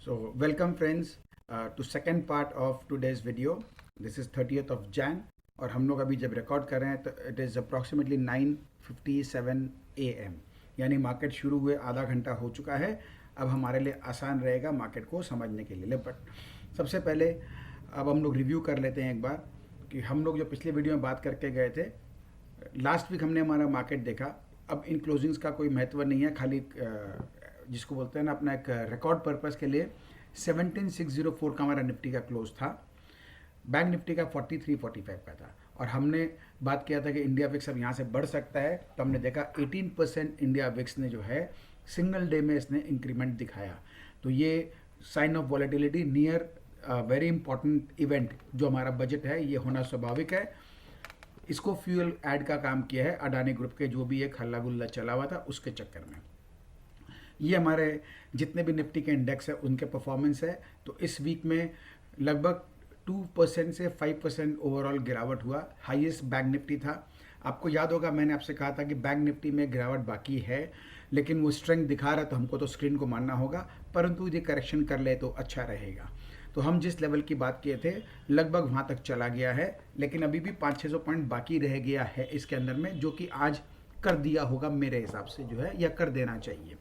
So welcome friends to second part of today's video. This is 30th of Jan और हम लोग अभी जब रिकॉर्ड कर रहे हैं तो इट इज़ अप्रॉक्सीमेटली 9:57 AM, यानी मार्केट शुरू हुए आधा घंटा हो चुका है। अब हमारे लिए आसान रहेगा मार्केट को समझने के लिए। बट सबसे पहले अब हम लोग रिव्यू कर लेते हैं एक बार कि हम लोग जो पिछले वीडियो में बात करके गए थे। लास्ट वीक हमने हमारा मार्केट देखा। अब इन क्लोजिंग्स का कोई महत्व नहीं है, खाली जिसको बोलते हैं ना अपना एक रिकॉर्ड पर्पस के लिए 17604 का हमारा निफ्टी का क्लोज था। बैंक निफ्टी का 4345 का था और हमने बात किया था कि इंडिया विक्स अब यहाँ से बढ़ सकता है। तो हमने देखा 18% इंडिया विक्स ने जो है सिंगल डे में इसने इंक्रीमेंट दिखाया। तो ये sign of volatility near very important event जो हमारा बजट है ये होना स्वाभाविक है। इसको फ्यूल ऐड का काम किया है अडानी ग्रुप के जो भी एक हल्ला गुल्ला चला हुआ था उसके चक्कर में। ये हमारे जितने भी निफ्टी के इंडेक्स है उनके परफॉर्मेंस है। तो इस वीक में लगभग 2% से 5% ओवरऑल गिरावट हुआ। हाईएस्ट बैंक निफ्टी था। आपको याद होगा मैंने आपसे कहा था कि बैंक निफ्टी में गिरावट बाकी है, लेकिन वो स्ट्रेंथ दिखा रहा है तो हमको तो स्क्रीन को मानना होगा, परंतु ये करेक्शन कर ले तो अच्छा रहेगा। तो हम जिस लेवल की बात किए थे लगभग वहाँ तक चला गया है, लेकिन अभी भी 500-600 पॉइंट बाकी रह गया है इसके अंदर में, जो कि आज कर दिया होगा मेरे हिसाब से जो है, या कर देना चाहिए।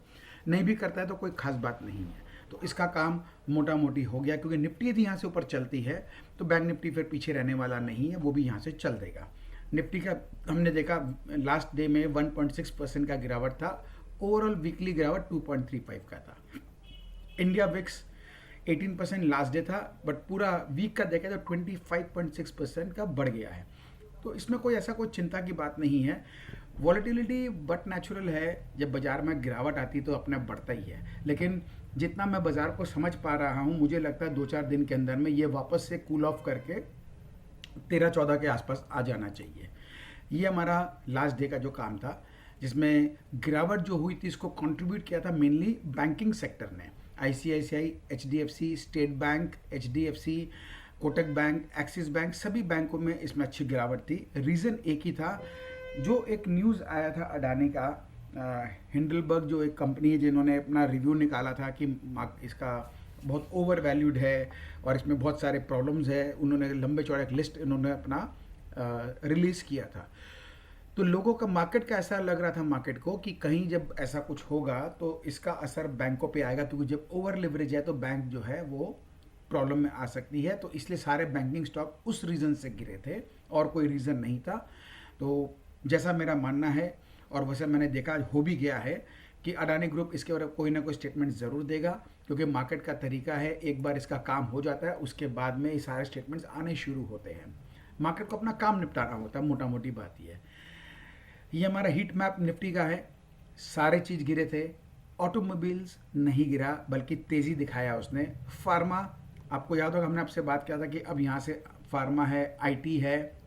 नहीं भी करता है तो कोई खास बात नहीं है। तो इसका काम मोटा मोटी हो गया, क्योंकि निफ्टी यदि यहाँ से ऊपर चलती है तो बैंक निफ्टी फिर पीछे रहने वाला नहीं है, वो भी यहाँ से चल देगा। निफ्टी का हमने देखा लास्ट डे में 1.6% का गिरावट था। ओवरऑल वीकली गिरावट 2.35 का था। इंडिया विक्स 18% लास्ट डे था, बट पूरा वीक का देखा तो 25.6% का बढ़ गया है। तो इसमें कोई ऐसा कोई चिंता की बात नहीं है। वॉलेटिलिटी बट नेचुरल है, जब बाजार में गिरावट आती तो अपने बढ़ता ही है, लेकिन जितना मैं बाजार को समझ पा रहा हूँ मुझे लगता है 2-4 दिन के अंदर में ये वापस से कूल ऑफ करके 13-14 के आसपास आ जाना चाहिए। ये हमारा लास्ट डे का जो काम था, जिसमें गिरावट जो हुई थी इसको कंट्रीब्यूट किया था मेनली बैंकिंग सेक्टर ने। ICICI, HDFC, state Bank, HDFC, Kotak bank, axis bank, सभी बैंकों में इसमें अच्छी गिरावट थी। रीज़न एक ही था, जो एक न्यूज़ आया था अडानी का, हिंडलबर्ग जो एक कंपनी है जिन्होंने अपना रिव्यू निकाला था कि इसका बहुत ओवर वैल्यूड है और इसमें बहुत सारे प्रॉब्लम्स है। उन्होंने लंबे चौड़े एक लिस्ट इन्होंने अपना रिलीज़ किया था। तो लोगों का मार्केट का ऐसा लग रहा था मार्केट को कि कहीं जब ऐसा कुछ होगा तो इसका असर बैंकों पे आएगा, क्योंकि जब ओवर लिवरेज है तो बैंक जो है वो प्रॉब्लम में आ सकती है। तो इसलिए सारे बैंकिंग स्टॉक उस रीज़न से गिरे थे और कोई रीज़न नहीं था। तो जैसा मेरा मानना है और वैसे मैंने देखा हो भी गया है कि अडानी ग्रुप इसके ऊपर कोई ना कोई स्टेटमेंट ज़रूर देगा, क्योंकि मार्केट का तरीका है एक बार इसका काम हो जाता है उसके बाद में ये सारे स्टेटमेंट्स आने शुरू होते हैं। मार्केट को अपना काम निपटाना होता है, मोटा मोटी बात ये है। ये हमारा हीट मैप निफ्टी का है। सारे चीज़ गिरे थे, ऑटोमोबाइल्स नहीं गिरा बल्कि तेज़ी दिखाया उसने। फार्मा, आपको याद होगा हमने आपसे बात किया था कि अब यहाँ से फार्मा है, आईटी है,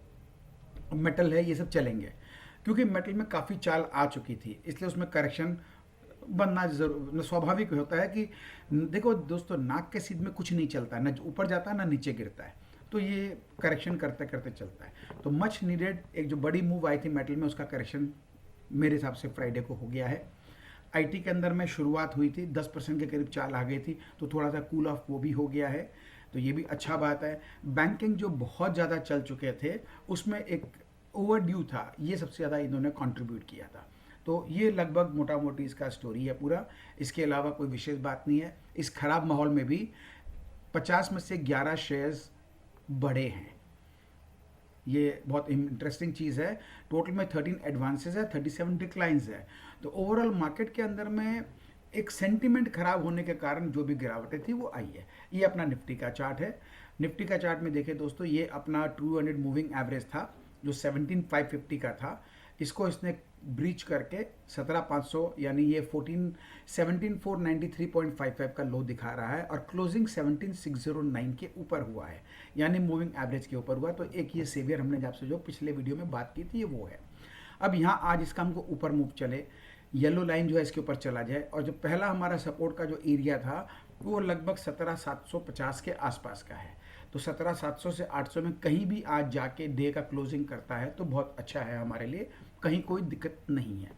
मेटल है, ये सब चलेंगे, क्योंकि मेटल में काफ़ी चाल आ चुकी थी, इसलिए उसमें करेक्शन बनना जरूर स्वाभाविक होता है। कि देखो दोस्तों, नाक के सीध में कुछ नहीं चलता है, ना ऊपर जाता है ना नीचे गिरता है, तो ये करेक्शन करते करते चलता है। तो मच नीडेड एक जो बड़ी मूव आई थी मेटल में, उसका करेक्शन मेरे हिसाब से फ्राइडे को हो गया है। आईटी के अंदर में शुरुआत हुई थी, 10% के करीब चाल आ गई थी, तो थोड़ा सा कूल ऑफ वो भी हो गया है, तो ये भी अच्छा बात है। बैंकिंग जो बहुत ज़्यादा चल चुके थे उसमें एक ओवर ड्यू था, ये सबसे ज़्यादा इन्होंने कंट्रीब्यूट किया था। तो ये लगभग मोटा मोटी इसका स्टोरी है पूरा। इसके अलावा कोई विशेष बात नहीं है। इस खराब माहौल में भी 50 में से 11 शेयर्स बढ़े हैं, ये बहुत इंटरेस्टिंग चीज़ है। टोटल में 13 एडवांसेस है, 37 डिक्लाइंस है। तो ओवरऑल मार्केट के अंदर में एक सेंटीमेंट खराब होने के कारण जो भी गिरावटें थी वो आई है। ये अपना निफ्टी का चार्ट है। निफ्टी का चार्ट में देखें दोस्तों, ये अपना 200 मूविंग एवरेज था जो 17,550 का था। इसको इसने ब्रीच करके 17,500 यानी ये 17,493.55 का लो दिखा रहा है और क्लोजिंग 17,609 के ऊपर हुआ है, यानी मूविंग एवरेज के ऊपर हुआ। तो एक ये सेवियर हमने आपसे जो पिछले वीडियो में बात की थी ये वो है। अब यहाँ आज इसका हमको ऊपर मूव चले, येलो लाइन जो है इसके ऊपर चला जाए, और जो पहला हमारा सपोर्ट का जो एरिया था वो लगभग 17,750 के आसपास का है। तो 17,700 से 800 में कहीं भी आज जाके डे का क्लोजिंग करता है तो बहुत अच्छा है हमारे लिए, कहीं कोई दिक्कत नहीं है।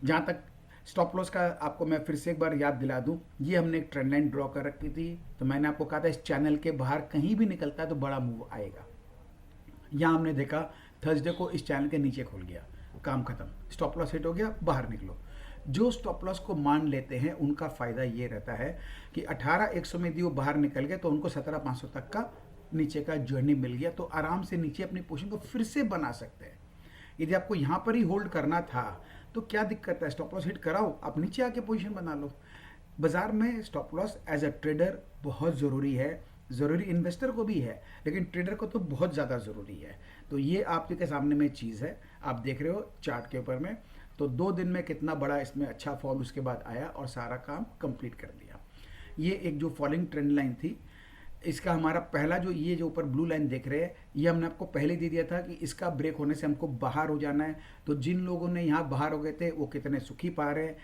जहाँ तक स्टॉप लॉस का आपको मैं फिर से एक बार याद दिला दूं, ये हमने एक ट्रेंड लाइन ड्रॉ कर रखी थी। तो मैंने आपको कहा था इस चैनल के बाहर कहीं भी निकलता है तो बड़ा मूव आएगा। यहाँ हमने देखा थर्सडे को इस चैनल के नीचे खुल गया, काम खत्म, स्टॉप लॉस हिट हो गया, बाहर निकलो। जो स्टॉप लॉस को मान लेते हैं उनका फायदा ये रहता है कि 18,100 में यदि वो बाहर निकल गए तो उनको 17,500 तक का नीचे का जर्नी मिल गया, तो आराम से नीचे अपनी पोजीशन को फिर से बना सकते हैं। यदि आपको यहाँ पर ही होल्ड करना था तो क्या दिक्कत है, स्टॉप लॉस हिट कराओ, आप नीचे आके पोजीशन बना लो। बाजार में stop loss as a trader बहुत ज़रूरी है, ज़रूरी इन्वेस्टर को भी है, लेकिन ट्रेडर को तो बहुत ज़्यादा ज़रूरी है। तो ये आपके सामने में चीज़ है, आप देख रहे हो चार्ट के ऊपर में। तो 2 दिन में कितना बड़ा इसमें अच्छा फॉल उसके बाद आया और सारा काम कंप्लीट कर दिया। ये एक जो फॉलिंग ट्रेंड लाइन थी, इसका हमारा पहला जो ये जो ऊपर ब्लू लाइन देख रहे हैं, ये हमने आपको पहले दे दिया था कि इसका ब्रेक होने से हमको बाहर हो जाना है। तो जिन लोगों ने यहाँ बाहर हो गए थे वो कितने सुखी पा रहे हैं।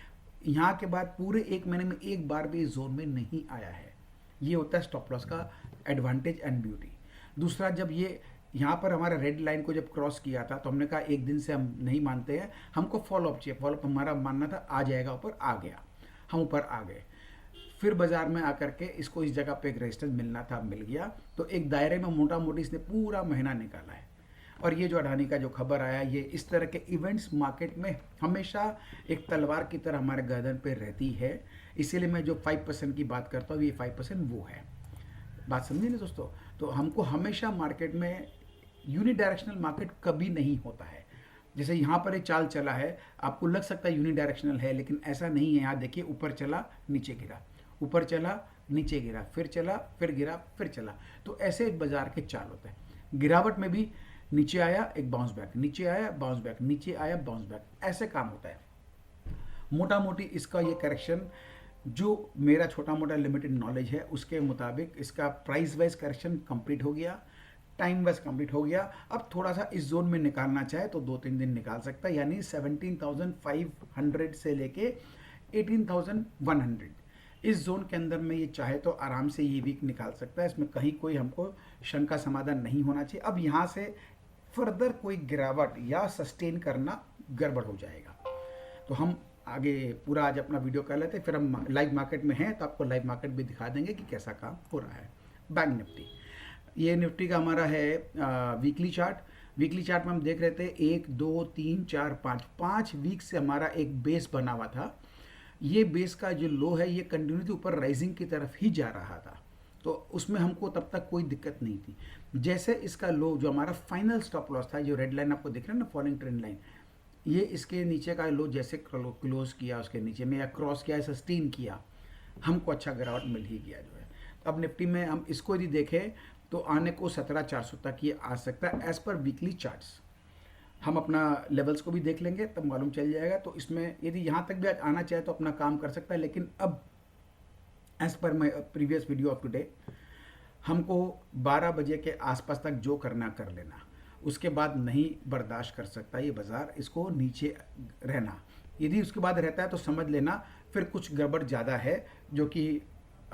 यहाँ के बाद पूरे 1 महीने में एक बार भी इस जोन में नहीं आया है। ये होता है स्टॉप लॉस का एडवांटेज एंड ब्यूटी। दूसरा, जब ये यहाँ पर हमारा रेड लाइन को जब क्रॉस किया था तो हमने कहा एक दिन से हम नहीं मानते हैं, हमको फॉलोअप चाहिए। फॉलोअप हमारा मानना था आ जाएगा, ऊपर आ गया, हम ऊपर आ गए। फिर बाजार में आकर के इसको इस जगह पे एक रेजिस्टेंस मिलना था, मिल गया। तो एक दायरे में मोटा मोटी इसने पूरा महीना निकाला है। और ये जो अडानी का जो खबर आया, ये इस तरह के इवेंट्स मार्केट में हमेशा एक तलवार की तरह हमारे गर्दन पे रहती है। इसीलिए मैं जो 5% की बात करता हूँ, ये 5% वो है। बात समझे ना दोस्तों? तो हमको हमेशा मार्केट में यूनिडायरेक्शनल मार्केट कभी नहीं होता है। जैसे यहाँ पर एक चाल चला है, आपको लग सकता है यूनिडायरेक्शनल है, लेकिन ऐसा नहीं है। यहाँ देखिए, ऊपर चला, नीचे गिरा, ऊपर चला, नीचे गिरा, फिर चला, फिर गिरा, फिर चला। तो ऐसे एक बाजार के चाल होते हैं। गिरावट में भी नीचे आया, एक बाउंस बैक, नीचे आया, बाउंस बैक, नीचे आया, बाउंस बैक, ऐसे काम होता है। मोटा मोटी इसका ये करेक्शन, जो मेरा छोटा मोटा लिमिटेड नॉलेज है उसके मुताबिक इसका प्राइस वाइज करेक्शन कंप्लीट हो गया, टाइम वाइज कंप्लीट हो गया। अब थोड़ा सा इस जोन में निकालना चाहे तो 2-3 दिन निकाल सकता है, यानी 17,500 से लेके 18,100 इस जोन के अंदर में ये चाहे तो आराम से ये वीक निकाल सकता है। इसमें कहीं कोई हमको शंका समाधान नहीं होना चाहिए। अब यहाँ से फर्दर कोई गिरावट या सस्टेन करना गड़बड़ हो जाएगा। तो हम आगे पूरा आज अपना वीडियो कर लेते हैं, फिर हम लाइव मार्केट में हैं तो आपको लाइव मार्केट भी दिखा देंगे कि कैसा काम हो रहा है। बैंक निफ्टी, ये निफ्टी का हमारा है वीकली चार्ट। वीकली चार्ट में हम देख रहे थे 1 2 3 4 5 वीक से हमारा एक बेस बना हुआ था। ये बेस का जो लो है ये कंटिन्यूटी ऊपर राइजिंग की तरफ ही जा रहा था, तो उसमें हमको तब तक कोई दिक्कत नहीं थी। जैसे इसका लो जो हमारा फाइनल स्टॉप लॉस था, जो रेड लाइन आपको दिख रहा है ना, फॉलिंग ट्रेंड लाइन, ये इसके नीचे का लो जैसे क्लोज किया उसके नीचे में या क्रॉस किया, सस्टेन किया, हमको अच्छा गिरावट मिल ही गया जो है। अब निफ्टी में हम इसको यदि देखें तो आने को 17,400 तक ये आ सकता है एज पर वीकली चार्ट्स। हम अपना लेवल्स को भी देख लेंगे तब मालूम चल जाएगा। तो इसमें यदि यहाँ तक भी आज आना चाहे तो अपना काम कर सकता है, लेकिन अब as per my previous video of today हमको 12 बजे के आसपास तक जो करना कर लेना, उसके बाद नहीं बर्दाश्त कर सकता ये बाजार, इसको नीचे रहना। यदि उसके बाद रहता है तो समझ लेना फिर कुछ गड़बड़ ज़्यादा है, जो कि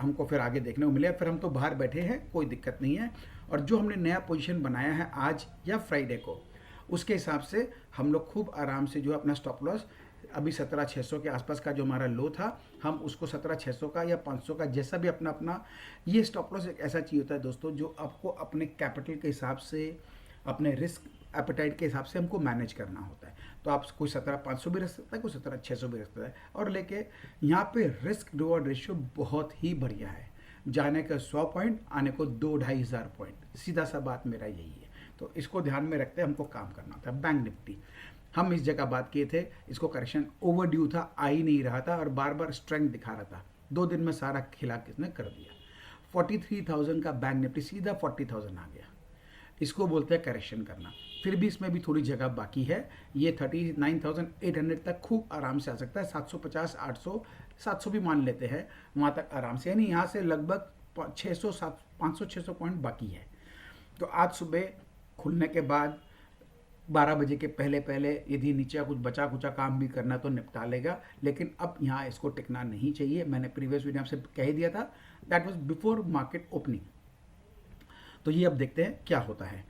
हमको फिर आगे देखने को मिले। फिर हम तो बाहर बैठे हैं, कोई दिक्कत नहीं है। और जो हमने नया पोजीशन बनाया है आज या फ्राइडे को, उसके हिसाब से हम लोग खूब आराम से जो अपना स्टॉप लॉस अभी 17,600 के आसपास का जो हमारा लो था, हम उसको 17,600 का या 500 का जैसा भी अपना अपना, ये स्टॉप लॉस एक ऐसा चीज़ होता है दोस्तों जो आपको अपने कैपिटल के हिसाब से, अपने रिस्क एपेटाइट के हिसाब से हमको मैनेज करना होता है। तो आप कोई 17,500 भी रख सकता है, कोई 17,600 भी रख सकता है। और लेके यहाँ पे रिस्क रिवॉर्ड रेशियो बहुत ही बढ़िया है, जाने का 100 पॉइंट, आने को 2-2.5 हज़ार पॉइंट, सीधा सा बात मेरा यही है। तो इसको ध्यान में रखते हमको काम करना होता है। बैंक निफ्टी हम इस जगह बात किए थे, इसको करेक्शन ओवर ड्यू था, आ ही नहीं रहा था और बार बार स्ट्रेंथ दिखा रहा था। 2 दिन में सारा खिला किसने कर दिया। 43,000 का बैंक निफ्टी सीधा 40,000 आ गया। इसको बोलते हैं करेक्शन करना। फिर भी इसमें भी थोड़ी जगह बाकी है। ये 39,800 तक खूब आराम से आ सकता है। 750, 800, 700 भी मान लेते हैं, वहाँ तक आराम से, यानी यहाँ से लगभग 500-600 पॉइंट बाकी है। तो आज सुबह खुलने के बाद 12 बजे के पहले पहले यदि नीचे कुछ बचा कुचा काम भी करना तो निपटा लेगा, लेकिन अब यहाँ इसको टिकना नहीं चाहिए। मैंने प्रीवियस वीडियो आपसे कह दिया था, that was before market opening. तो ये अब देखते हैं क्या होता है।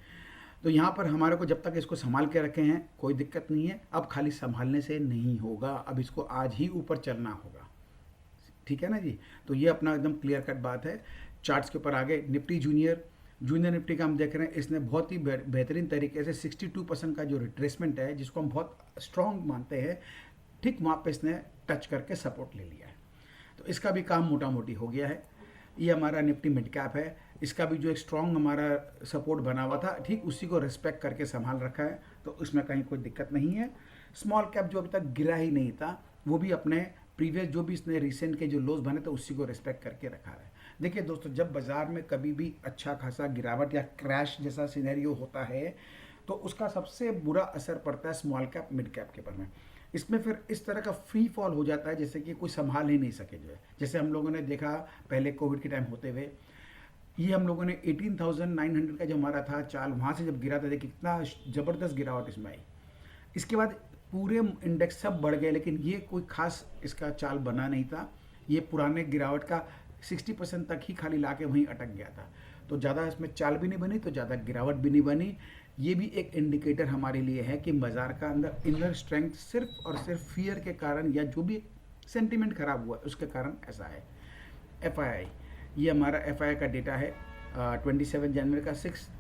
तो यहाँ पर हमारे को जब तक इसको संभाल के रखे हैं कोई दिक्कत नहीं है, अब खाली संभालने से नहीं होगा, अब इसको आज ही ऊपर चलना होगा। ठीक है ना जी। तो ये अपना एकदम क्लियर कट बात है। चार्ट्स के ऊपर आगे निफ्टी जूनियर जूनियर निफ्टी का हम देख रहे हैं, इसने बहुत ही बेहतरीन तरीके से 62% का जो रिट्रेसमेंट है जिसको हम बहुत स्ट्रॉन्ग मानते हैं, ठीक वहाँ पे इसने टच करके सपोर्ट ले लिया है। तो इसका भी काम मोटा मोटी हो गया है। ये हमारा निफ्टी मिड कैप है, इसका भी जो एक स्ट्रॉन्ग हमारा सपोर्ट बना हुआ था ठीक उसी को रिस्पेक्ट करके संभाल रखा है, तो इसमें कहीं कोई दिक्कत नहीं है। स्मॉल कैप जो अभी तक गिरा ही नहीं था वो भी अपने प्रीवियस जो भी इसने रिसेंट के जो लोज बने थे उसी को रिस्पेक्ट करके रखा है। देखिए दोस्तों, जब बाजार में कभी भी अच्छा खासा गिरावट या क्रैश जैसा सिनेरियो होता है तो उसका सबसे बुरा असर पड़ता है स्मॉल कैप मिड कैप के ऊपर में। इसमें फिर इस तरह का फ्री फॉल हो जाता है जैसे कि कोई संभाल ही नहीं सके, जो है जैसे हम लोगों ने देखा पहले कोविड के टाइम होते हुए। ये हम लोगों ने 18,900 का जो हमारा था चाल, वहाँ से जब गिरा था, देखिए कितना ज़बरदस्त गिरावट इसमें आई। इसके बाद पूरे इंडेक्स सब बढ़ गए, लेकिन ये कोई खास इसका चाल बना नहीं था। ये पुराने गिरावट का 60% तक ही खाली लाके वहीं अटक गया था। तो ज़्यादा इसमें चाल भी नहीं बनी, तो ज़्यादा गिरावट भी नहीं बनी। ये भी एक इंडिकेटर हमारे लिए है कि बाजार का अंदर इनर स्ट्रेंथ सिर्फ और सिर्फ फियर के कारण या जो भी सेंटीमेंट खराब हुआ उसके कारण ऐसा है। FII, ये हमारा FII का डेटा है 27 जनवरी का।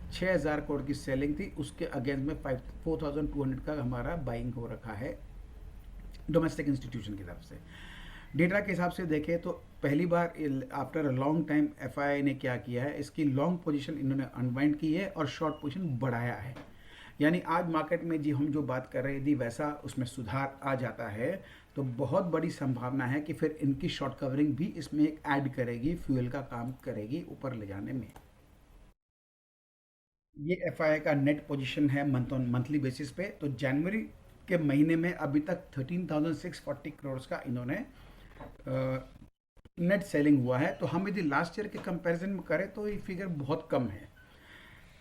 6,000 करोड़ की सेलिंग थी, उसके अगेंस्ट में 4,200 का हमारा बाइंग हो रखा है डोमेस्टिक इंस्टीट्यूशन की तरफ से। डेटा के हिसाब से देखें तो पहली बार after a long time FII ने क्या किया है, इसकी लॉन्ग पोजीशन इन्होंने अनवाइंड की है और शॉर्ट पोजीशन बढ़ाया है। यानी आज मार्केट में जी हम जो बात कर रहे हैं यदि वैसा उसमें सुधार आ जाता है तो बहुत बड़ी संभावना है कि फिर इनकी शॉर्ट कवरिंग भी इसमें एक ऐड करेगी, फ्यूल का काम करेगी ऊपर ले जाने में। ये FII का नेट पोजीशन है मंथली बेसिस पे। तो जनवरी के महीने में अभी तक 13,640 करोड़ का इन्होंने नेट सेलिंग हुआ है। तो हम यदि लास्ट ईयर के कंपैरिजन में करें तो ये फिगर बहुत कम है।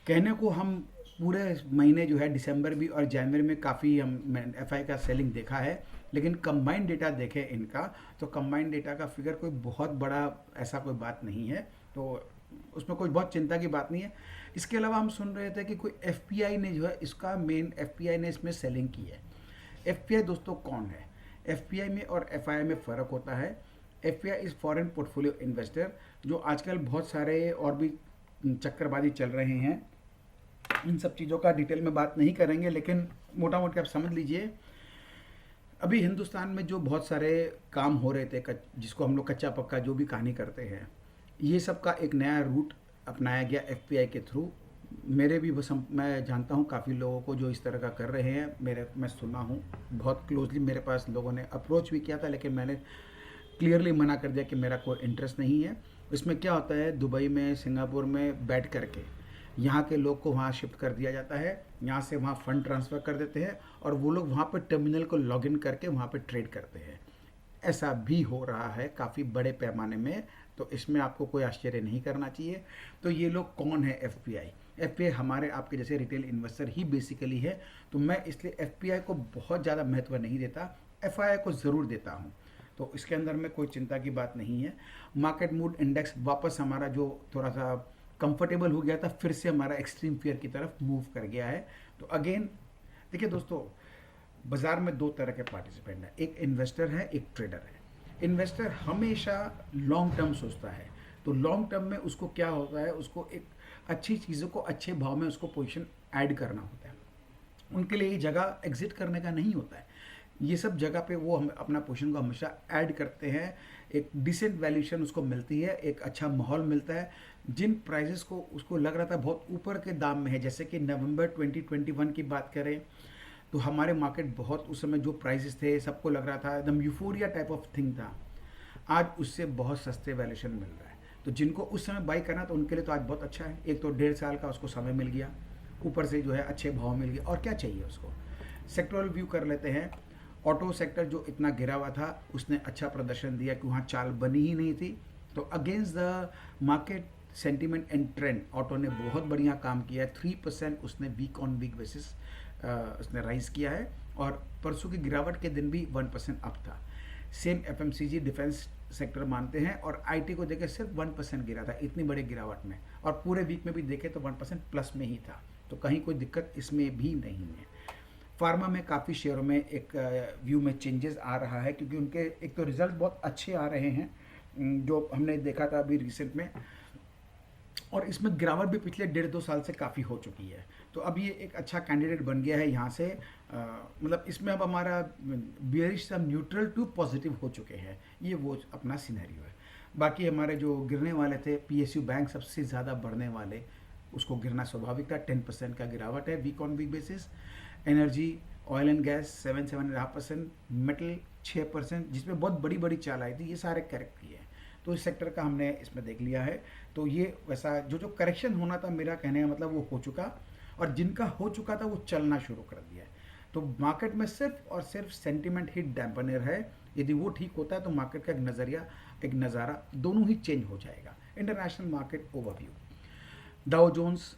कहने को हम पूरे महीने जो है दिसंबर भी और जनवरी में काफ़ी हम FII का सेलिंग देखा है, लेकिन कंबाइंड डेटा देखें इनका तो कंबाइंड डेटा का फिगर कोई बहुत बड़ा ऐसा कोई बात नहीं है, तो उसमें कोई बहुत चिंता की बात नहीं है। इसके अलावा हम सुन रहे थे कि कोई FPI ने जो है इसका मेन FPI ने इसमें सेलिंग की है। FPI दोस्तों कौन है? FPI में और FII में फ़र्क होता है। FPI is foreign portfolio investor, जो आजकल बहुत सारे और भी चक्करबाजी चल रहे हैं। इन सब चीज़ों का डिटेल में बात नहीं करेंगे, लेकिन मोटा मोटी आप समझ लीजिए अभी हिंदुस्तान में जो बहुत सारे काम हो रहे थे जिसको हम लोग कच्चा पक्का जो भी कहानी करते हैं, ये सब का एक नया रूट अपनाया गया FPI के थ्रू। मेरे भी मैं जानता हूँ काफ़ी लोगों को जो इस तरह का कर रहे हैं, मैं सुना हूँ बहुत क्लोजली। मेरे पास लोगों ने अप्रोच भी किया था, लेकिन मैंने क्लियरली मना कर दिया कि मेरा कोई इंटरेस्ट नहीं है। इसमें क्या होता है, दुबई में सिंगापुर में बैठ करके यहाँ के लोग को वहाँ शिफ्ट कर दिया जाता है, यहाँ से वहाँ फंड ट्रांसफ़र कर देते हैं और वो लोग वहाँ पर टर्मिनल को लॉगिन करके वहाँ पर ट्रेड करते हैं। ऐसा भी हो रहा है काफ़ी बड़े पैमाने में, तो इसमें आपको कोई आश्चर्य नहीं करना चाहिए। तो ये लोग कौन है? FPI हमारे आपके जैसे रिटेल इन्वेस्टर ही बेसिकली है। तो मैं इसलिए FPI को बहुत ज़्यादा महत्व नहीं देता, FII को ज़रूर देता हूँ। तो इसके अंदर में कोई चिंता की बात नहीं है। मार्केट मूड इंडेक्स वापस हमारा जो थोड़ा सा कंफर्टेबल हो गया था, फिर से हमारा एक्सट्रीम फियर की तरफ मूव कर गया है। तो अगेन देखिए दोस्तों, बाजार में दो तरह के पार्टिसिपेंट हैं, एक इन्वेस्टर है, एक ट्रेडर है। इन्वेस्टर हमेशा लॉन्ग टर्म सोचता है, तो लॉन्ग टर्म में उसको क्या होता है, उसको एक अच्छी चीज़ों को अच्छे भाव में उसको पोजीशन ऐड करना होता है। उनके लिए ये जगह एग्जिट करने का नहीं होता है। ये सब जगह पे वो हम अपना पोजीशन को हमेशा ऐड करते हैं, एक डिसेंट वैल्यूएशन उसको मिलती है, एक अच्छा माहौल मिलता है। जिन प्राइजेस को उसको लग रहा था बहुत ऊपर के दाम में है, जैसे कि नवंबर 2021 की बात करें तो हमारे मार्केट बहुत उस समय जो प्राइसेस थे सबको लग रहा था एकदम यूफोरिया टाइप ऑफ थिंग था, आज उससे बहुत सस्ते वैल्यूएशन मिल रहा है। तो जिनको उस समय बाई करना तो उनके लिए तो आज बहुत अच्छा है। एक तो 1.5 साल का उसको समय मिल गया, ऊपर से जो है अच्छे भाव मिल गए, और क्या चाहिए उसको। सेक्टरल व्यू कर लेते हैं। ऑटो सेक्टर जो इतना गिरा हुआ था उसने अच्छा प्रदर्शन दिया कि वहाँ चाल बनी ही नहीं थी। तो against the market sentiment and trend auto ने बहुत बढ़िया काम किया है। 3% उसने वीक ऑन वीक बेसिस उसने राइज किया है, और परसों की गिरावट के दिन भी 1% अप था। सेम FMCG डिफेंस सेक्टर मानते हैं, और IT को देखे सिर्फ 1% गिरा था इतनी बड़ी गिरावट में, और पूरे वीक में भी देखे तो 1% प्लस में ही था। तो कहीं कोई दिक्कत इसमें भी नहीं है। फार्मा में काफ़ी शेयरों में एक व्यू में चेंजेस आ रहा है, क्योंकि उनके एक तो रिजल्ट बहुत अच्छे आ रहे हैं, जो हमने देखा था अभी रिसेंट में, और इसमें गिरावट भी पिछले 1.5-2 साल से काफ़ी हो चुकी है। तो अब ये एक अच्छा कैंडिडेट बन गया है यहाँ से, मतलब इसमें अब हमारा बियरिश से हम न्यूट्रल टू पॉजिटिव हो चुके हैं, ये वो अपना सिनेरियो है। बाकी हमारे जो गिरने वाले थे, पीएसयू बैंक सबसे ज़्यादा बढ़ने वाले, उसको गिरना स्वाभाविक था, 10% का गिरावट है week on week basis. Energy, oil and gas 7-7.5%, metal 6%, जिसमें बहुत बड़ी बड़ी चाल आई थी, ये सारे करेक्ट किए हैं। तो इस सेक्टर का हमने इसमें देख लिया है। तो ये वैसा जो जो करेक्शन होना था, मेरा कहने का मतलब वो हो चुका, और जिनका हो चुका था वो चलना शुरू कर दिया है। तो मार्केट में सिर्फ और सिर्फ सेंटिमेंट ही डैम्पनर है। यदि वो ठीक होता है तो मार्केट का एक नज़रिया, एक नज़ारा दोनों ही चेंज हो जाएगा। International market overview, Dow Jones,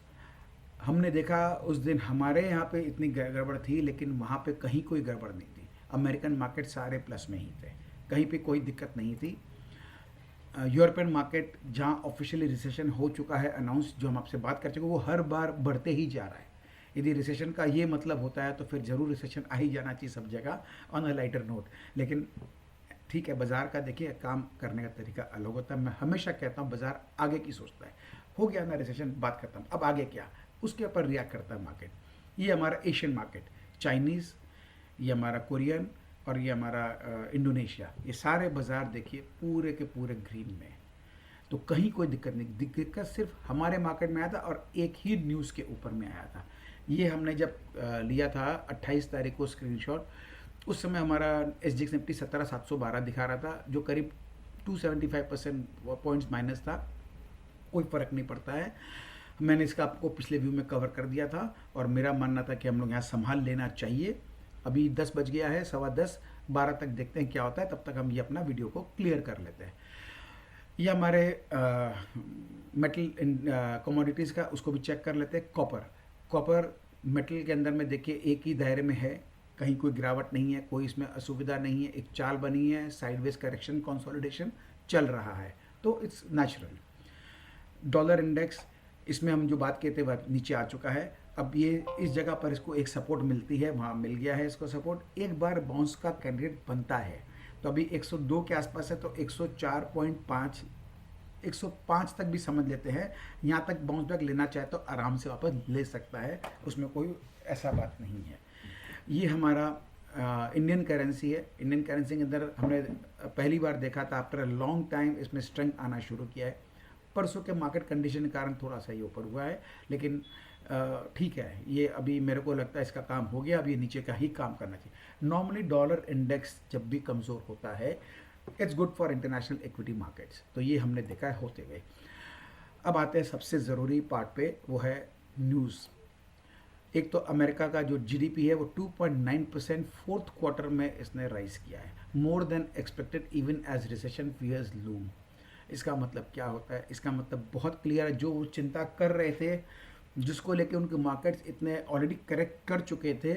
हमने देखा उस दिन हमारे यहाँ पे इतनी गड़बड़ थी, लेकिन वहाँ पे कहीं कोई गड़बड़ नहीं थी। अमेरिकन मार्केट सारे प्लस में ही थे, कहीं पे कोई दिक्कत नहीं थी। यूरोपियन मार्केट जहाँ ऑफिशियली रिसेशन हो चुका है अनाउंस, जो हम आपसे बात कर चुके, वो हर बार बढ़ते ही जा रहा है। यदि रिसेशन का ये मतलब होता है तो फिर ज़रूर रिसेशन आ ही जाना चाहिए सब जगह, ऑन अ लाइटर नोट। लेकिन ठीक है, बाजार का देखिए काम करने का तरीका अलग होता है। मैं हमेशा कहता हूँ बाजार आगे की सोचता है। हो गया ना रिसेशन, बात करता हूँ, अब आगे क्या, उसके ऊपर रिएक्ट करता है मार्केट। ये हमारा एशियन मार्केट, चाइनीज़, ये हमारा कोरियन, और ये हमारा इंडोनेशिया, ये सारे बाजार देखिए पूरे के पूरे ग्रीन में। तो कहीं कोई दिक्कत नहीं, दिक्कत सिर्फ हमारे मार्केट में आया था, और एक ही न्यूज़ के ऊपर में आया था। ये हमने जब लिया था 28 तारीख को स्क्रीनशॉट, उस समय हमारा SGX निफ्टी 17,712 दिखा रहा था, जो करीब 275% पॉइंट्स माइनस था। कोई फ़र्क नहीं पड़ता है, मैंने इसका आपको पिछले व्यू में कवर कर दिया था, और मेरा मानना था कि हम लोग यहाँ संभाल लेना चाहिए। अभी 10 बज गया है, 10:15, 12 तक देखते हैं क्या होता है, तब तक हम ये अपना वीडियो को क्लियर कर लेते हैं। ये हमारे मेटल कमोडिटीज़ का, उसको भी चेक कर लेते हैं। कॉपर मेटल के अंदर में देखिए एक ही दायरे में है, कहीं कोई गिरावट नहीं है, कोई इसमें असुविधा नहीं है, एक चाल बनी है, साइडवेज करेक्शन, कंसोलिडेशन चल रहा है, तो इट्स नेचुरल। डॉलर इंडेक्स, इसमें हम जो बात कहते हैं नीचे आ चुका है। अब ये इस जगह पर इसको एक सपोर्ट मिलती है, वहाँ मिल गया है इसको सपोर्ट, एक बार बाउंस का कैंडिडेट बनता है। तो अभी 102 के आसपास है, तो 104.5, 105 तक भी समझ लेते हैं। यहाँ तक बाउंस बैक लेना चाहे तो आराम से वापस ले सकता है, उसमें कोई ऐसा बात नहीं है। ये हमारा इंडियन करेंसी है। इंडियन करेंसी के अंदर हमने पहली बार देखा था आफ्टर अ लॉन्ग टाइम इसमें स्ट्रेंथ आना शुरू किया है। परसों के मार्केट कंडीशन के कारण थोड़ा सा ये ऊपर हुआ है, लेकिन ठीक है, ये अभी मेरे को लगता है इसका काम हो गया, अब ये नीचे का ही काम करना चाहिए। नॉर्मली डॉलर इंडेक्स जब भी कमज़ोर होता है, it's good for international equity markets, तो ये हमने देखा है होते हुए। अब आते हैं सबसे ज़रूरी पार्ट पे, वो है न्यूज़। एक तो अमेरिका का जो जीडीपी है वो 2.9% फोर्थ क्वार्टर में इसने राइज किया है, more than expected even as recession fears loom. इसका मतलब क्या होता है? इसका मतलब बहुत क्लियर है, जो वो चिंता कर रहे थे, जिसको लेके उनके मार्केट्स इतने ऑलरेडी करेक्ट कर चुके थे,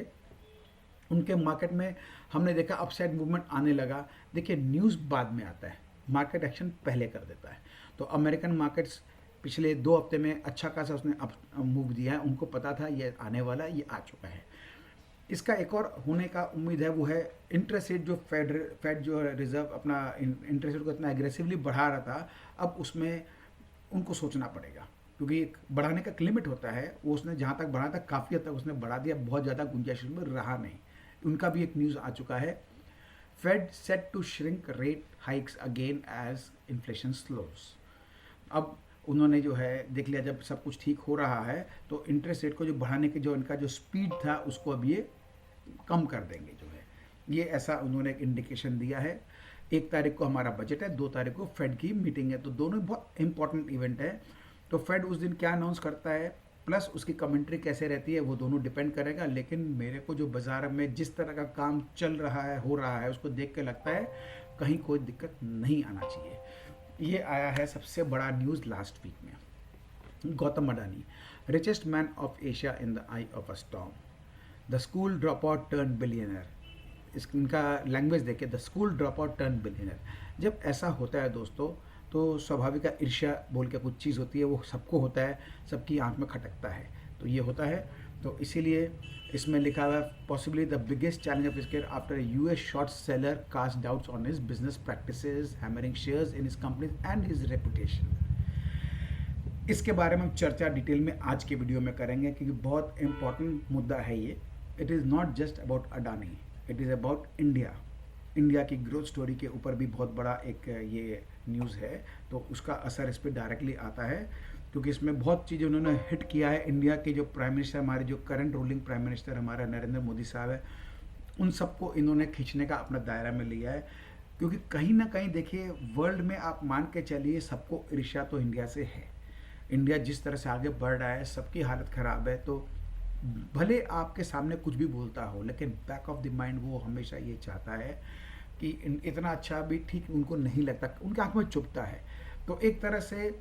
उनके मार्केट में हमने देखा अपसाइड मूवमेंट आने लगा। देखिए न्यूज़ बाद में आता है, मार्केट एक्शन पहले कर देता है। तो अमेरिकन मार्केट्स पिछले 2 हफ्ते में अच्छा खासा उसने अप मूव दिया है, उनको पता था ये आने वाला, ये आ चुका है। इसका एक और होने का उम्मीद है, वो है इंटरेस्ट रेट। जो फेड जो रिजर्व अपना इंटरेस्ट रेट को इतना एग्रेसिवली बढ़ा रहा था, अब उसमें उनको सोचना पड़ेगा, क्योंकि एक बढ़ाने का लिमिट होता है, वो उसने जहाँ तक बढ़ा था काफ़ी हद तक उसने बढ़ा दिया, बहुत ज़्यादा गुंजाइश में रहा नहीं। उनका भी एक न्यूज़ आ चुका है, Fed set to shrink rate hikes again as inflation slows. अब उन्होंने जो है देख लिया, जब सब कुछ ठीक हो रहा है तो इंटरेस्ट रेट को जो बढ़ाने के जो इनका जो स्पीड था उसको अब ये कम कर देंगे जो है, ये ऐसा उन्होंने एक इंडिकेशन दिया है। 1 तारीख को हमारा बजट है, 2 तारीख को फेड की मीटिंग है, तो दोनों बहुत इंपॉर्टेंट इवेंट है। तो फेड उस दिन क्या अनाउंस करता है प्लस उसकी कमेंट्री कैसे रहती है, वो दोनों डिपेंड करेगा। लेकिन मेरे को जो बाजार में जिस तरह का काम चल रहा है, हो रहा है, उसको देख के लगता है कहीं कोई दिक्कत नहीं आना चाहिए। ये आया है सबसे बड़ा न्यूज़ लास्ट वीक में। Gautam Adani, richest man of Asia in the I of a storm, the school drop out turn billionaire. इनका लैंग्वेज देखे, the school drop out turn billionaire. जब ऐसा होता है दोस्तों, तो स्वाभाविक ईर्ष्या बोल के कुछ चीज़ होती है, वो सबको होता है, सबकी आंख में खटकता है। तो ये होता है। तो इसीलिए इसमें लिखा हुआ है possibly the biggest challenge of his career after US short seller cast doubts on his business practices, hammering shares in his companies and his reputation. इसके बारे में हम चर्चा डिटेल में आज के वीडियो में करेंगे क्योंकि बहुत इंपॉर्टेंट मुद्दा है ये। It is not just about Adani, it is about India. India की ग्रोथ स्टोरी के ऊपर भी बहुत बड़ा एक ये न्यूज़ है, तो उसका असर इस पर डायरेक्टली आता है क्योंकि इसमें बहुत चीज़ें उन्होंने हिट किया है। इंडिया के जो प्राइम मिनिस्टर, हमारे जो करंट रूलिंग प्राइम मिनिस्टर हमारा नरेंद्र मोदी साहब है, उन सबको इन्होंने खींचने का अपना दायरा में लिया है। क्योंकि कहीं ना कहीं देखिए, वर्ल्ड में आप मान के चलिए सबको ईर्ष्या तो इंडिया से है। इंडिया जिस तरह से आगे बढ़ रहा है, सबकी हालत ख़राब है, तो भले आपके सामने कुछ भी बोलता हो, लेकिन बैक ऑफ द माइंड वो हमेशा ये चाहता है कि इतना अच्छा भी ठीक उनको नहीं लगता, उनके आंख में चुभता है। तो एक तरह से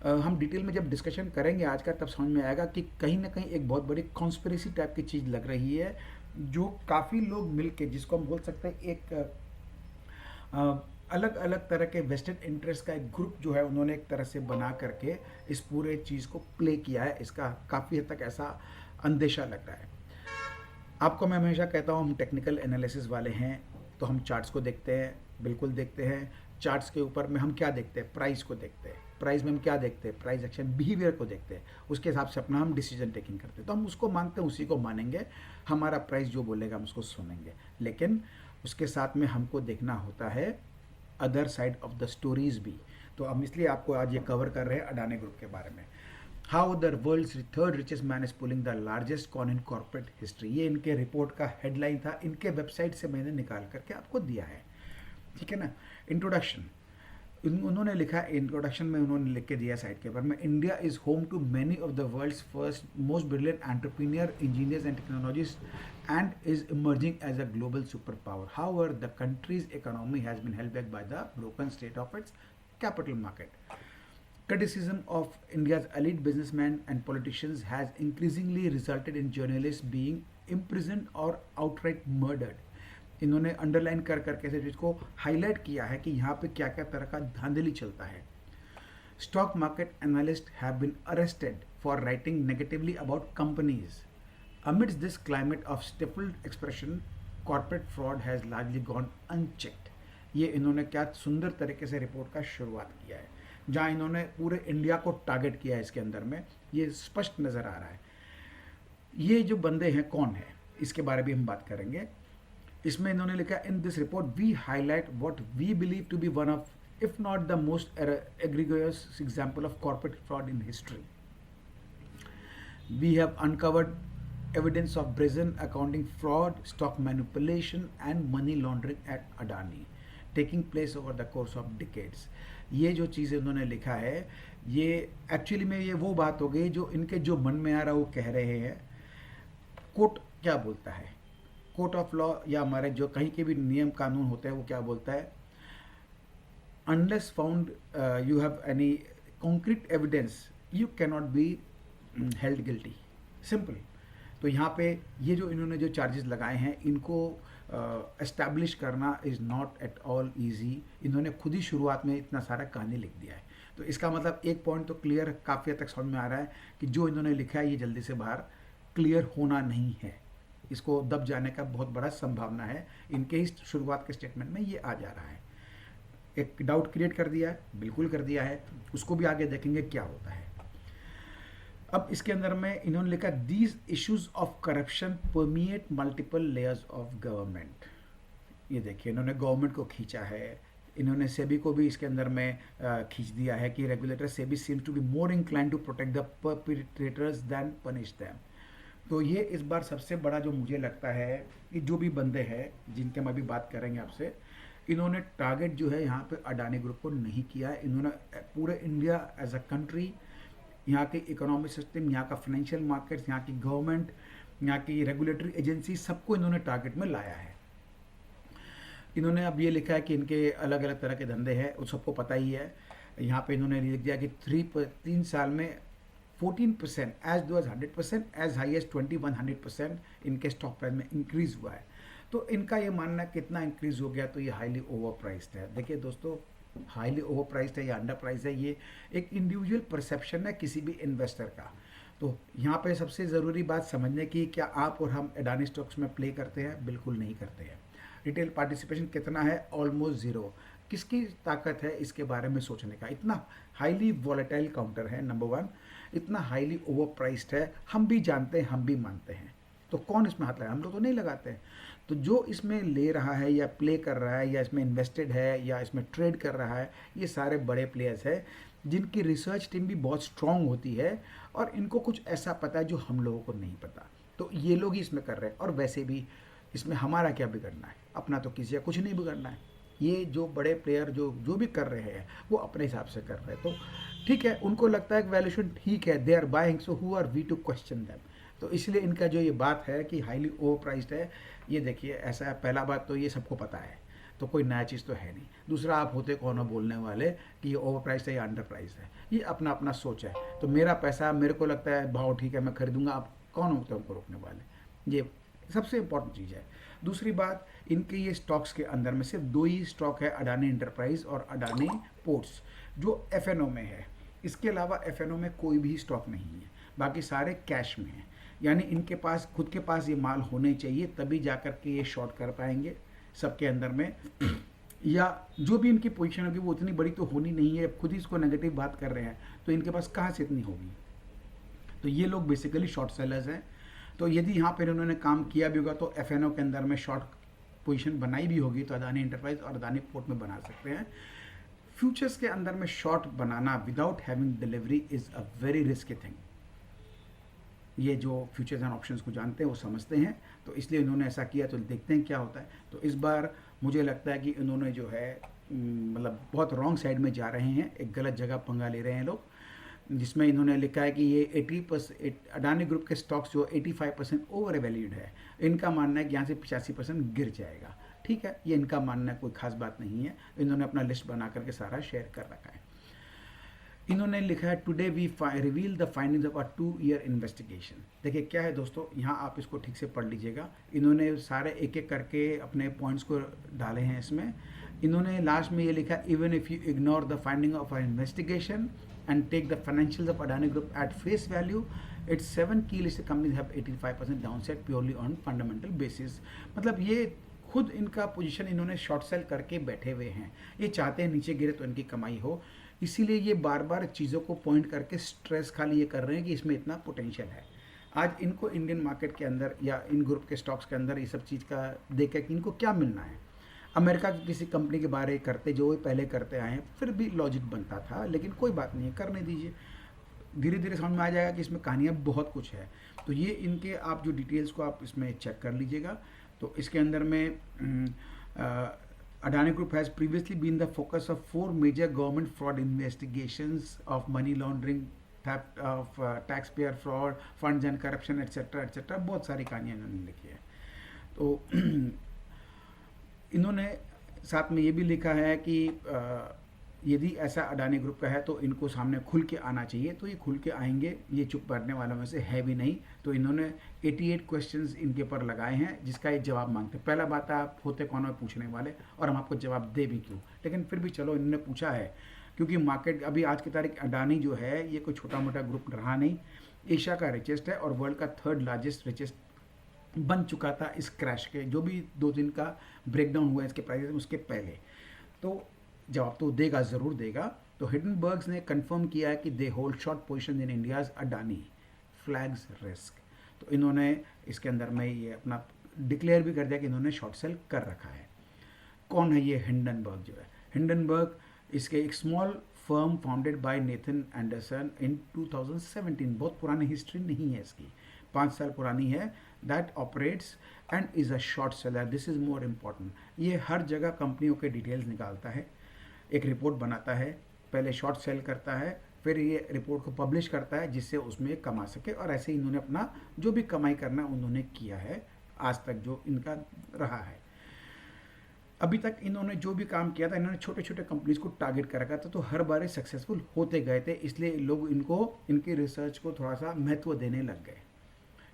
हम डिटेल में जब डिस्कशन करेंगे आज का, तब समझ में आएगा कि कहीं ना कहीं एक बहुत बड़ी कॉन्स्पिरेसी टाइप की चीज़ लग रही है, जो काफ़ी लोग मिलके, जिसको हम बोल सकते हैं एक अलग अलग तरह के वेस्टेड इंटरेस्ट का एक ग्रुप जो है, उन्होंने एक तरह से बना करके इस पूरे चीज़ को प्ले किया है। इसका काफ़ी हद तक ऐसा अंदेशा लग रहा है। आपको मैं हमेशा कहता हूँ, हम टेक्निकल एनालिसिस वाले हैं, तो हम चार्ट्स को देखते हैं, बिल्कुल देखते हैं। चार्ट्स के ऊपर में हम क्या देखते हैं? प्राइस को देखते हैं। प्राइस में हम क्या देखते हैं? प्राइस एक्शन बिहेवियर को देखते हैं। उसके हिसाब से अपना हम डिसीजन टेकिंग करते हैं। तो हम उसको मानते हैं, उसी को मानेंगे। हमारा प्राइस जो बोलेगा हम उसको सुनेंगे, लेकिन उसके साथ में हमको देखना होता है other side of the stories भी। तो हम इसलिए आपको आज ये कवर कर रहे हैं अडानी ग्रुप के बारे में। How the world's third richest man is pulling the largest con in corporate history. ये इनके रिपोर्ट का हेडलाइन था, इनके वेबसाइट से मैंने निकाल करके आपको दिया है, ठीक है ना। इंट्रोडक्शन उन्होंने लिखा है, इंट्रोडक्शन में उन्होंने लिख के दिया साइट के ऊपर में, India is home to many of the world's first most brilliant entrepreneur, engineers and technologist and is emerging as a global superpower. However, the country's economy has been held back by the broken state of its capital market. Criticism of India's elite businessmen and politicians has increasingly resulted in journalists being imprisoned or outright murdered. इन्होंने underline कर करके इस चीज़ को highlight किया है कि यहाँ पे क्या क्या तरह का धांधली चलता है। Stock market analysts have been arrested for writing negatively about companies. Amidst this climate of stifled expression, corporate fraud has largely gone unchecked. ये इन्होंने क्या सुंदर तरीके से रिपोर्ट का शुरुआत किया है, जहाँ इन्होंने पूरे इंडिया को टारगेट किया है। इसके अंदर में ये स्पष्ट नज़र आ रहा है। ये जो बंदे हैं कौन है, इसके बारे में हम बात करेंगे। इसमें इन्होंने लिखा, in this report we highlight what we believe to be one of if not the most egregious example of corporate fraud in history. We have uncovered evidence of brazen accounting fraud, stock manipulation and money laundering at Adani taking place over the course of decades. ये जो चीज़ें उन्होंने लिखा है, ये actually में ये वो बात हो गई जो इनके जो मन में आ रहा है वो कह रहे हैं। कोर्ट क्या बोलता है, कोर्ट ऑफ लॉ या हमारे जो कहीं के भी नियम कानून होते हैं, वो क्या बोलता है, unless found you have any concrete evidence you cannot be held guilty, simple. तो यहाँ पे ये जो इन्होंने जो चार्जेस लगाए हैं, इनको एस्टैब्लिश करना is not at all easy. इन्होंने खुद ही शुरुआत में इतना सारा कहानी लिख दिया है। तो इसका मतलब एक पॉइंट तो क्लियर काफ़ी हद तक समझ में आ रहा है कि जो इन्होंने लिखा है ये जल्दी से बाहर क्लियर होना नहीं है, इसको दब जाने का बहुत बड़ा संभावना है। इनके ही शुरुआत के स्टेटमेंट में ये आ जा रहा है। एक डाउट क्रिएट कर दिया है, बिल्कुल कर दिया है, उसको भी आगे देखेंगे क्या होता है। अब इसके अंदर में इन्होंने लिखा, these issues of corruption permeate multiple layers of government. ये देखिए, इन्होंने गवर्नमेंट को खींचा है, इन्होंने सेबी को भी इसके अंदर में खींच दिया है कि regulator SEBI seems to be more incline to protect the perpetrators than punish them. तो ये इस बार सबसे बड़ा जो मुझे लगता है कि जो भी बंदे हैं जिनके हम अभी बात करेंगे आपसे, इन्होंने टारगेट जो है यहाँ पे अडानी ग्रुप को नहीं किया है। इन्होंने पूरे इंडिया एज अ कंट्री, यहाँ के इकोनॉमिक सिस्टम, यहाँ का फाइनेंशियल मार्केट्स, यहाँ की गवर्नमेंट, यहाँ की रेगुलेटरी एजेंसी, सबको इन्होंने टारगेट में लाया है। इन्होंने अब ये लिखा है कि इनके अलग अलग तरह के धंधे हैं, उस सबको पता ही है। यहाँ पे इन्होंने लिख दिया कि 3 साल में 14% एज दो 100%, एज हाई एज 2100% इनके स्टॉक प्राइस में इंक्रीज हुआ है। तो इनका ये मानना कितना इंक्रीज हो गया, तो ये हाईली ओवर प्राइस्ड है। देखिए दोस्तों, हाईली ओवर प्राइस्ड है या अंडर प्राइस है, ये एक इंडिविजुअल परसेप्शन है किसी भी इन्वेस्टर का। तो यहाँ पे सबसे ज़रूरी बात समझने की, क्या आप और हम अडानी स्टॉक्स में प्ले करते हैं? बिल्कुल नहीं करते हैं। रिटेल पार्टिसिपेशन कितना है? Almost zero. किसकी ताकत है इसके बारे में सोचने का? इतना हाईली वॉलेटाइल काउंटर है, नंबर वन। इतना हाईली ओवर प्राइस्ड है, हम भी जानते हैं, हम भी मानते हैं। तो कौन इसमें हाथ लगाए? हम लोग तो नहीं लगाते हैं। तो जो इसमें ले रहा है या प्ले कर रहा है या इसमें इन्वेस्टेड है या इसमें ट्रेड कर रहा है, ये सारे बड़े प्लेयर्स हैं जिनकी रिसर्च टीम भी बहुत स्ट्रांग होती है और इनको कुछ ऐसा पता है जो हम लोगों को नहीं पता। तो ये लोग ही इसमें कर रहे हैं। और वैसे भी इसमें हमारा क्या बिगड़ना है? अपना तो किसी का कुछ नहीं बिगड़ना है। ये जो बड़े प्लेयर जो जो भी कर रहे हैं वो अपने हिसाब से कर रहे हैं। तो ठीक है, उनको लगता है कि वैल्यूएशन ठीक है, they are buying, so who are we to question them. तो इसलिए इनका जो ये बात है कि हाईली ओवर प्राइस्ड है, ये देखिए ऐसा है। पहला बात तो ये सबको पता है, तो कोई नया चीज़ तो है नहीं। दूसरा, आप होते कौन हो बोलने वाले कि ये ओवर प्राइस है या अंडर प्राइस है? ये अपना अपना सोच है। तो मेरा पैसा, मेरे को लगता है भाव ठीक है, मैं खरीदूंगा, आप कौन होते हैं हमको रोकने वाले? ये सबसे इंपॉर्टेंट चीज़ है। दूसरी बात, इनके ये स्टॉक्स के अंदर में सिर्फ दो ही स्टॉक है, अडानी एंटरप्राइज और अडानी पोर्ट्स, जो एफएनओ में है। इसके अलावा एफएनओ में कोई भी स्टॉक नहीं है, बाकी सारे कैश में है। यानी इनके पास खुद के पास ये माल होने चाहिए, तभी जाकर के ये शॉर्ट कर पाएंगे सबके अंदर में। या जो भी इनकी पोजीशन होगी वो उतनी बड़ी तो होनी नहीं है, खुद ही इसको नेगेटिव बात कर रहे हैं, तो इनके पास कहाँ से इतनी होगी? तो ये लोग बेसिकली शॉर्ट सेलर्स हैं। तो यदि यहाँ पर इन्होंने काम किया भी होगा तो एफएनओ के अंदर में शॉर्ट पोजीशन बनाई भी होगी तो अदानी एंटरप्राइज और अदानी पोर्ट में बना सकते हैं। फ्यूचर्स के अंदर में short banana without having delivery is a very risky thing. ये जो फ्यूचर्स एंड ऑप्शंस को जानते हैं वो समझते हैं, तो इसलिए इन्होंने ऐसा किया। तो देखते हैं क्या होता है। तो इस बार मुझे लगता है कि इन्होंने जो है मतलब बहुत रॉन्ग साइड में जा रहे हैं, एक गलत जगह पंगा ले रहे हैं लोग, जिसमें इन्होंने लिखा है कि ये 80% अडानी ग्रुप के स्टॉक्स जो 85% ओवर वैल्यूड है। इनका मानना है कि यहाँ से 85% गिर जाएगा। ठीक है, ये इनका मानना है, कोई खास बात नहीं है। इन्होंने अपना लिस्ट बना करके सारा शेयर कर रखा है। इन्होंने लिखा है today we reveal the findings of a 2 year investigation. देखिए क्या है दोस्तों, यहाँ आप इसको ठीक से पढ़ लीजिएगा। इन्होंने सारे एक एक करके अपने पॉइंट्स को डाले हैं इसमें। इन्होंने लास्ट में ये लिखा, even if you ignore the finding of our investigation and take the financials of Adani group at face value, its 7 key listed companies have 85% downside purely on fundamental basis. मतलब ये खुद इनका पोजीशन इन्होंने शॉर्ट सेल करके बैठे हुए हैं। ये चाहते हैं नीचे गिरे तो इनकी कमाई हो, इसीलिए ये बार बार चीज़ों को पॉइंट करके स्ट्रेस खाली ये कर रहे हैं कि इसमें इतना पोटेंशियल है। आज इनको इंडियन मार्केट के अंदर या इन ग्रुप के स्टॉक्स के अंदर ये सब चीज़ का देख कि इनको क्या मिलना है। अमेरिका की किसी कंपनी के बारे करते जो वो पहले करते आए हैं, फिर भी लॉजिक बनता था, लेकिन कोई बात नहीं है, करने दीजिए। धीरे धीरे समझ में आ जाएगा कि इसमें कहानियाँ बहुत कुछ है। तो ये इनके आप जो डिटेल्स को आप इसमें चेक कर लीजिएगा। तो इसके अंदर में Adani Group has previously been the focus of 4 major government fraud investigations of money laundering, theft of taxpayer fraud, funds and corruption, etc. etc. बहुत सारी कहानियाँ इन्होंने लिखी है। तो इन्होंने साथ में ये भी लिखा है कि यदि ऐसा अडानी ग्रुप का है तो इनको सामने खुल के आना चाहिए। तो ये खुल के आएंगे, ये चुप बैठने वालों में से है भी नहीं। तो इन्होंने 88 क्वेश्चंस इनके ऊपर लगाए हैं जिसका ये जवाब मांगते हैं। पहला बात, आप होते कौन है पूछने वाले, और हम आपको जवाब दे भी क्यों। लेकिन फिर भी चलो इन्होंने पूछा है, क्योंकि मार्केट अभी आज की तारीख अडानी जो है ये कोई छोटा मोटा ग्रुप रहा नहीं, एशिया का रिचेस्ट है और वर्ल्ड का 3rd लार्जेस्ट रिचेस्ट बन चुका था इस क्रैश के, जो भी 2 दिन का ब्रेकडाउन हुआ इसके प्राइस उसके पहले। तो जवाब तो देगा, ज़रूर देगा। तो हिडनबर्ग्स ने कंफर्म किया है कि they hold short position in India's Adani flags risk. तो इन्होंने इसके अंदर में ये अपना डिक्लेयर भी कर दिया कि इन्होंने शॉर्ट सेल कर रखा है। कौन है ये हिंडनबर्ग जो है? हिंडनबर्ग इसके एक small firm founded by Nathan Anderson in 2017। बहुत पुरानी हिस्ट्री नहीं है इसकी, 5 साल पुरानी है। That operates and is a short seller, this is more important. ये हर जगह कंपनियों के डिटेल्स निकालता है, एक रिपोर्ट बनाता है, पहले शॉर्ट सेल करता है, फिर ये रिपोर्ट को पब्लिश करता है जिससे उसमें कमा सके। और ऐसे ही इन्होंने अपना जो भी कमाई करना उन्होंने किया है आज तक, जो इनका रहा है। अभी तक इन्होंने जो भी काम किया था, इन्होंने छोटे छोटे कंपनीज को टारगेट कर रखा था, तो हर बार सक्सेसफुल होते गए थे। इसलिए लोग इनको, इनकी रिसर्च को थोड़ा सा महत्व देने लग गए।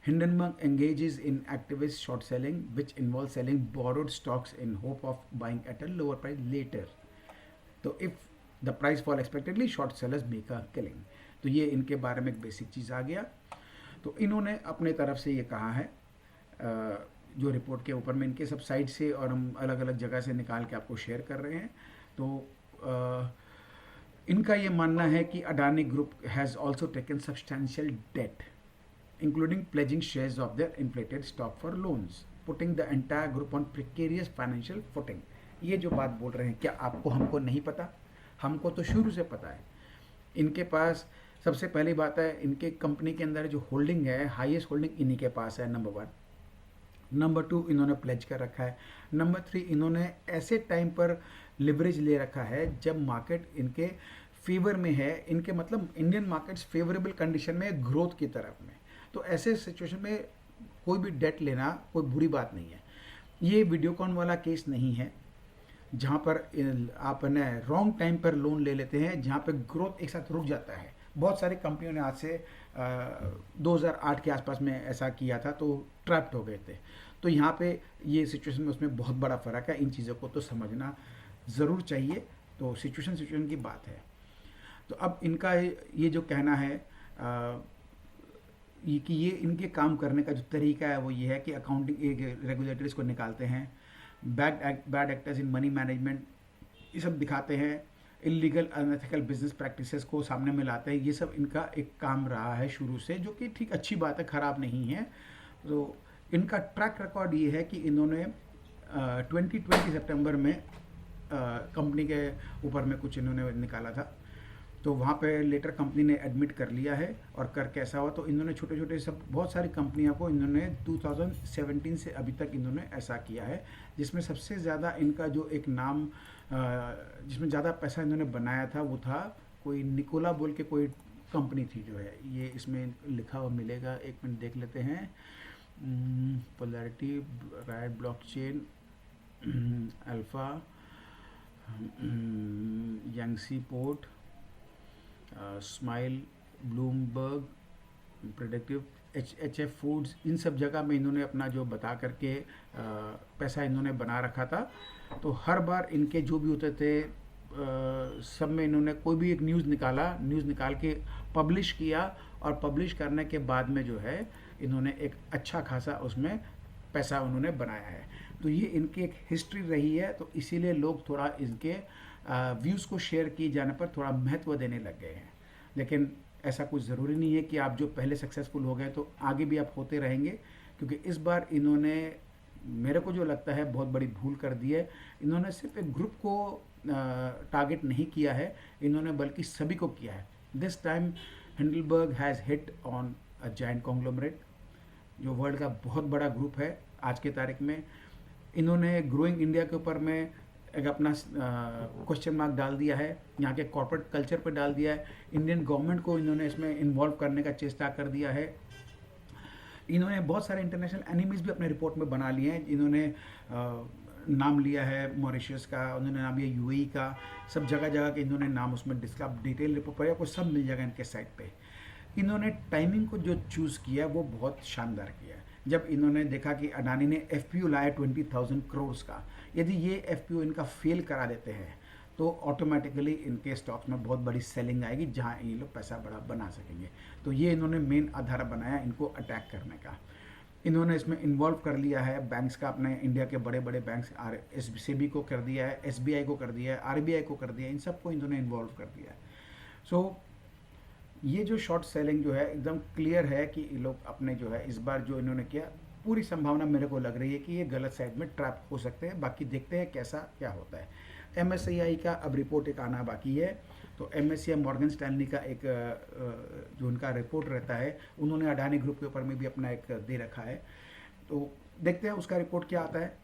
Hindenburg engages in activist short selling, which involves selling borrowed stocks in hope of buying at a lower price later. So if the price fall expectedly, short sellers make a killing. तो ये इनके बारे में एक basic चीज़ आ गया। तो इन्होंने अपने तरफ से ये कहा है, जो रिपोर्ट के ऊपर में इनके सब साइट से और हम अलग अलग जगह से निकाल के आपको शेयर कर रहे हैं। तो इनका ये मानना है कि Adani group has also taken substantial debt including pledging shares of their inflated stock for loans, putting the entire group on precarious financial footing. ये जो बात बोल रहे हैं, क्या आपको हमको नहीं पता? हमको तो शुरू से पता है। इनके पास सबसे पहली बात है, इनके कंपनी के अंदर जो होल्डिंग है, हाईएस्ट होल्डिंग इन्हीं के पास है, नंबर 1। नंबर 2, इन्होंने प्लेज कर रखा है। नंबर 3, इन्होंने ऐसे टाइम पर लिवरेज ले रखा है जब मार्केट इनके फेवर में है, इनके मतलब इंडियन मार्केट्स फेवरेबल कंडीशन में, ग्रोथ की तरफ में। तो ऐसे सिचुएशन में कोई भी डेट लेना कोई बुरी बात नहीं है। ये वीडियोकॉन वाला केस नहीं है जहाँ पर आप न रॉन्ग टाइम पर लोन ले लेते हैं, जहाँ पर ग्रोथ एक साथ रुक जाता है। बहुत सारी कंपनियों ने आज से 2008 के आसपास में ऐसा किया था, तो ट्रैप्ड हो गए थे। तो यहाँ पे ये सिचुएशन में उसमें बहुत बड़ा फ़र्क है। इन चीज़ों को तो समझना ज़रूर चाहिए। तो सिचुएशन की बात है। तो अब इनका ये जो कहना है कि ये इनके काम करने का जो तरीका है वो ये है कि अकाउंटिंग एक रेगुलेटर्स को निकालते हैं, bad actors in money management ये सब दिखाते हैं, इलीगल अनएथिकल बिजनेस प्रैक्टिसेस को सामने में लाते हैं। ये सब इनका एक काम रहा है शुरू से, जो कि ठीक अच्छी बात है, ख़राब नहीं है। तो इनका ट्रैक रिकॉर्ड ये है कि इन्होंने 2020 सितंबर में कंपनी के ऊपर में कुछ इन्होंने निकाला था। तो वहाँ पे लेटर कंपनी ने एडमिट कर लिया है। और कर कैसा हुआ, तो इन्होंने छोटे छोटे सब बहुत सारी कंपनियों को इन्होंने 2017 से अभी तक इन्होंने ऐसा किया है, जिसमें सबसे ज़्यादा इनका जो एक नाम जिसमें ज़्यादा पैसा इन्होंने बनाया था वो था कोई निकोला बोल के कोई कंपनी थी जो है, ये इसमें लिखा हुआ मिलेगा, एक मिनट देख लेते हैं। Polarity, Riot Blockchain, Alpha, Yangtze Port, Smile, Bloomberg, Predictive, HF Foods, इन सब जगह में इन्होंने अपना जो बता करके पैसा इन्होंने बना रखा था। तो हर बार इनके जो भी होते थे सब में इन्होंने कोई भी एक न्यूज़ निकाल के पब्लिश किया, और पब्लिश करने के बाद में जो है इन्होंने एक अच्छा खासा उसमें पैसा उन्होंने बनाया है। तो ये इनकी एक हिस्ट्री रही है। तो इसीलिए लोग थोड़ा इनके व्यूज़ को शेयर किए जाने पर थोड़ा महत्व देने लग गए हैं। लेकिन ऐसा कुछ ज़रूरी नहीं है कि आप जो पहले सक्सेसफुल हो गए तो आगे भी आप होते रहेंगे, क्योंकि इस बार इन्होंने, मेरे को जो लगता है, बहुत बड़ी भूल कर दी है। इन्होंने सिर्फ एक ग्रुप को टारगेट नहीं किया है, इन्होंने बल्कि सभी को किया है। This time Hindenburg has hit on a giant conglomerate, जो वर्ल्ड का बहुत बड़ा ग्रुप है आज के तारीख में। इन्होंने ग्रोइंग इंडिया के ऊपर में एक अपना क्वेश्चन मार्क डाल दिया है, यहाँ के कॉर्पोरेट कल्चर पर डाल दिया है। इंडियन गवर्नमेंट को इन्होंने इसमें इन्वॉल्व करने का चेष्टा कर दिया है। इन्होंने बहुत सारे इंटरनेशनल एनिमीज भी अपने रिपोर्ट में बना लिए हैं। इन्होंने नाम लिया है मॉरिशस का, उन्होंने नाम लिया UAE का, सब जगह जगह के इन्होंने नाम उसमें डिस्क्राइब, डिटेल रिपोर्ट पर आपको सब मिल जाएगा इनके साइट पे। इन्होंने टाइमिंग को जो चूज़ किया वो बहुत शानदार किया है। जब इन्होंने देखा कि अडानी ने FPO लाया 20,000 करोड़ का, यदि ये FPO इनका फेल करा देते हैं तो ऑटोमेटिकली इनके स्टॉक्स में बहुत बड़ी सेलिंग आएगी, जहां ये लोग पैसा बड़ा बना सकेंगे। तो ये इन्होंने मेन आधार बनाया इनको अटैक करने का। इन्होंने इसमें इन्वॉल्व कर लिया है बैंक्स का, अपने इंडिया के बड़े बड़े बैंक्स SBI को कर दिया है, SBI को कर दिया है, RBI को कर दिया है, इन सबको इन्होंने इन्वॉल्व कर दिया है। सो ये जो शॉर्ट सेलिंग जो है एकदम क्लियर है कि ये लोग अपने जो है इस बार जो इन्होंने किया, पूरी संभावना मेरे को लग रही है कि ये गलत साइड में ट्रैप हो सकते हैं। बाकी देखते हैं कैसा क्या होता है। MSCI का अब रिपोर्ट एक आना बाकी है। तो MSCI मॉर्गन स्टैनली का एक जो उनका रिपोर्ट रहता है, उन्होंने अडानी ग्रुप के ऊपर में भी अपना एक दे रखा है। तो देखते हैं उसका रिपोर्ट क्या आता है।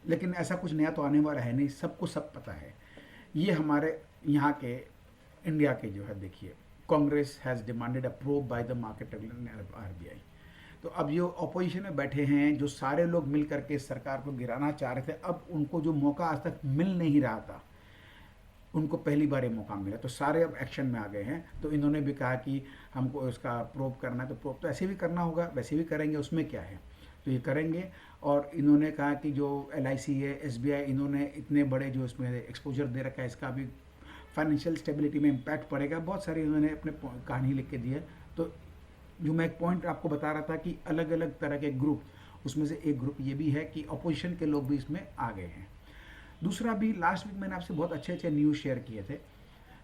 लेकिन ऐसा कुछ नया तो आने वाला है नहीं, सबको सब पता है। ये हमारे यहाँ के इंडिया के जो है, देखिए, Congress has demanded a probe by the market regulator RBI। तो अब जो अपोजिशन में बैठे हैं, जो सारे लोग मिल करके सरकार को गिराना चाह रहे थे, अब उनको जो मौका आज तक मिल नहीं रहा था, उनको पहली बार ये मौका मिला। तो सारे अब एक्शन में आ गए हैं। तो इन्होंने भी कहा कि हमको इसका प्रोब करना है, तो प्रोब तो ऐसे भी करना होगा, वैसे भी करेंगे, उसमें क्या है। तो ये करेंगे। और इन्होंने कहा कि जो LIC है, SBI, इन्होंने इतने बड़े जो इसमें एक्सपोजर दे रखा है, इसका भी फाइनेंशियल स्टेबिलिटी में इम्पैक्ट पड़ेगा। बहुत सारी उन्होंने अपने कहानी लिख के दी है। तो जो मैं एक पॉइंट आपको बता रहा था कि अलग अलग तरह के ग्रुप, उसमें से एक ग्रुप ये भी है कि अपोजिशन के लोग भी इसमें आ गए हैं। दूसरा भी, लास्ट वीक मैंने आपसे बहुत अच्छे अच्छे न्यूज़ शेयर किए थे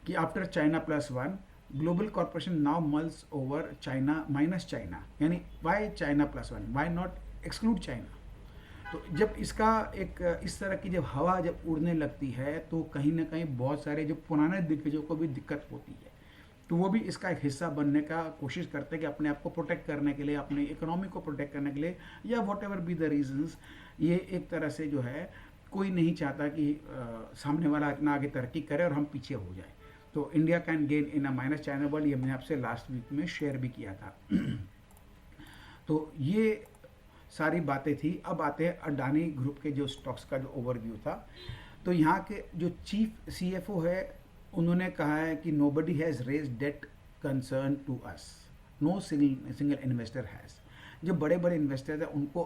कि after China plus one, global corporation now mulls over China minus China, यानी why China plus one, why not exclude China. तो जब इसका एक इस तरह की जब हवा जब उड़ने लगती है तो कहीं ना कहीं बहुत सारे जो पुराने दिग्गजों को भी दिक्कत होती है, तो वो भी इसका एक हिस्सा बनने का कोशिश करते हैं कि अपने आप को प्रोटेक्ट करने के लिए, अपने इकोनॉमी को प्रोटेक्ट करने के लिए, या what ever be the reasons, ये एक तरह से जो है कोई नहीं चाहता कि सामने वाला इतना आगे तरक्की करे और हम पीछे हो जाए। तो India can gain in a minus China world, ये मैंने आपसे लास्ट वीक में शेयर भी किया था। तो ये सारी बातें थी। अब आते हैं अडानी ग्रुप के जो स्टॉक्स का जो ओवरव्यू था। तो यहाँ के जो चीफ सीएफओ है, उन्होंने कहा है कि nobody has raise debt concern to us, no single investor has. जो बड़े बड़े इन्वेस्टर हैं उनको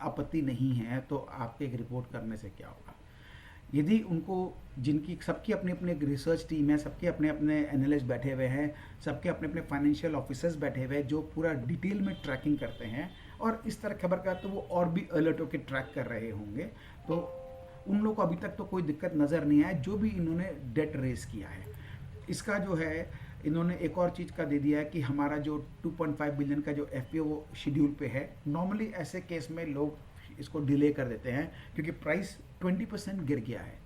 आपत्ति नहीं है, तो आपके एक रिपोर्ट करने से क्या होगा। यदि उनको, जिनकी सबकी अपनी अपनी एक रिसर्च टीम है, सबके अपने अपने एनालिस्ट बैठे हुए हैं, सबके अपने अपने फाइनेंशियल ऑफिसर्स बैठे हुए हैं जो पूरा डिटेल में ट्रैकिंग करते हैं और इस तरह खबर का, तो वो और भी अलर्ट होकर ट्रैक कर रहे होंगे। तो उन लोगों को अभी तक तो कोई दिक्कत नज़र नहीं आया जो भी इन्होंने डेट रेस किया है। इसका जो है इन्होंने एक और चीज़ का दे दिया है कि हमारा जो 2.5 बिलियन का जो एफपीओ वो शेड्यूल पे है। नॉर्मली ऐसे केस में लोग इसको डिले कर देते हैं क्योंकि प्राइस 20% गिर गया है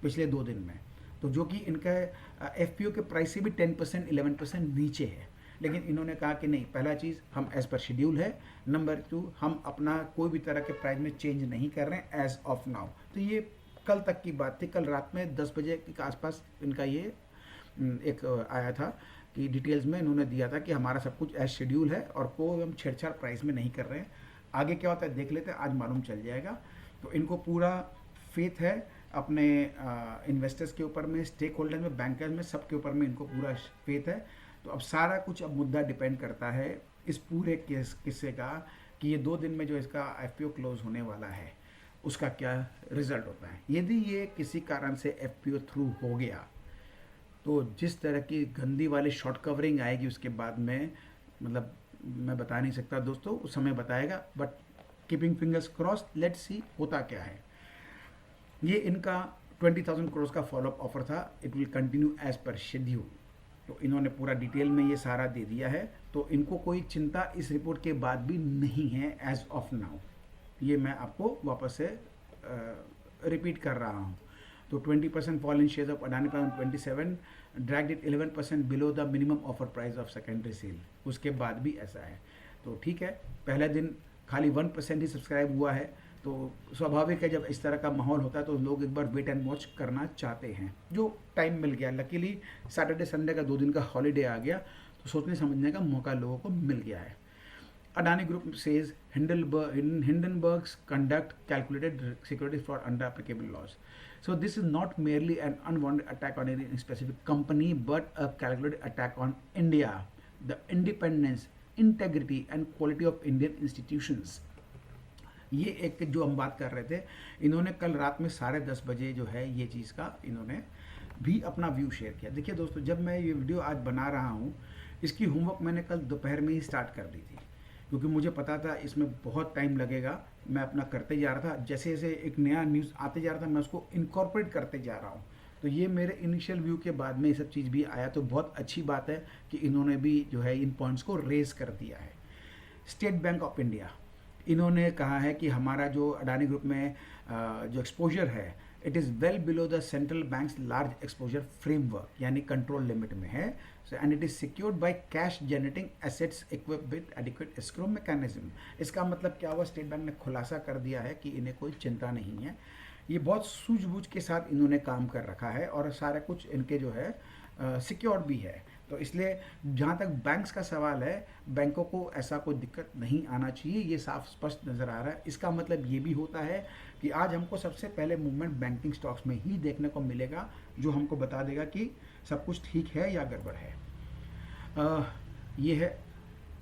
पिछले 2 दिन में, तो जो कि इनका एफपीओ के प्राइस से भी 10% 11% नीचे है। लेकिन इन्होंने कहा कि नहीं, पहला चीज़ हम एज़ पर शेड्यूल है, नंबर 2 हम अपना कोई भी तरह के प्राइस में चेंज नहीं कर रहे हैं एज ऑफ नाउ। तो ये कल तक की बात थी। कल रात में 10 बजे के आसपास इनका ये एक आया था कि डिटेल्स में इन्होंने दिया था कि हमारा सब कुछ एज शेड्यूल है और कोई हम छेड़छाड़ प्राइस में नहीं कर रहे हैं। आगे क्या होता है देख लेते हैं, आज मालूम चल जाएगा। तो इनको पूरा फेथ है अपने इन्वेस्टर्स के ऊपर में, स्टेक होल्डर में, बैंकर्स में, सबके ऊपर में इनको पूरा फेथ है। तो अब सारा कुछ अब मुद्दा डिपेंड करता है इस पूरे किस्से का कि ये 2 दिन में जो इसका एफपीओ क्लोज होने वाला है उसका क्या रिजल्ट होता है। यदि ये किसी कारण से एफपीओ थ्रू हो गया तो जिस तरह की गंदी वाली शॉर्ट कवरिंग आएगी उसके बाद में, मतलब मैं बता नहीं सकता दोस्तों, उस समय बताएगा। But keeping fingers cross, let's see होता क्या है। ये इनका 20,000 करोड़ का फॉलोअप ऑफर था। It will continue as per schedule. तो इन्होंने पूरा डिटेल में ये सारा दे दिया है। तो इनको कोई चिंता इस रिपोर्ट के बाद भी नहीं है एज ऑफ नाउ। ये मैं आपको वापस से रिपीट कर रहा हूँ। तो 20% fall in shares of Adani power 27 dragged it 11% below the minimum offer price of secondary sale. उसके बाद भी ऐसा है। तो ठीक है, पहले दिन खाली 1% ही सब्सक्राइब हुआ है, तो स्वाभाविक है जब इस तरह का माहौल होता है तो लोग एक बार वेट एंड वॉच करना चाहते हैं। जो टाइम मिल गया, लकीली सैटरडे संडे का 2 दिन का हॉलीडे आ गया, तो सोचने समझने का मौका लोगों को मिल गया है। Adani Group says Hindenburg's conduct calculated securities fraud under applicable laws. So this is not merely an unwanted attack on any specific company, but a calculated attack on India, the independence, integrity and quality of Indian institutions. ये एक जो हम बात कर रहे थे, इन्होंने कल रात में 10:30 बजे जो है ये चीज़ का इन्होंने भी अपना व्यू शेयर किया। देखिए दोस्तों, जब मैं ये वीडियो आज बना रहा हूँ, इसकी होमवर्क मैंने कल दोपहर में ही स्टार्ट कर दी थी क्योंकि मुझे पता था इसमें बहुत टाइम लगेगा। मैं अपना करते जा रहा था, जैसे जैसे एक नया न्यूज़ आते जा रहा था मैं उसको इनकॉर्पोरेट करते जा रहा हूँ। तो ये मेरे इनिशियल व्यू के बाद में ये सब चीज़ भी आया, तो बहुत अच्छी बात है कि इन्होंने भी जो है इन पॉइंट्स को रेज कर दिया है। स्टेट बैंक ऑफ इंडिया, इन्होंने कहा है कि हमारा जो अडानी ग्रुप में जो एक्सपोजर है, it is well below the central banks large exposure framework, यानी कंट्रोल लिमिट में है। And it is secured by cash generating assets equipped with adequate escrow mechanism. इसका मतलब क्या हुआ, स्टेट बैंक ने खुलासा कर दिया है कि इन्हें कोई चिंता नहीं है। ये बहुत सूझबूझ के साथ इन्होंने काम कर रखा है और सारा कुछ इनके जो है सिक्योर भी है। तो इसलिए जहाँ तक बैंक्स का सवाल है, बैंकों को ऐसा कोई दिक्कत नहीं आना चाहिए, ये साफ स्पष्ट नज़र आ रहा है। इसका मतलब ये भी होता है कि आज हमको सबसे पहले मूवमेंट बैंकिंग स्टॉक्स में ही देखने को मिलेगा, जो हमको बता देगा कि सब कुछ ठीक है या गड़बड़ है। ये है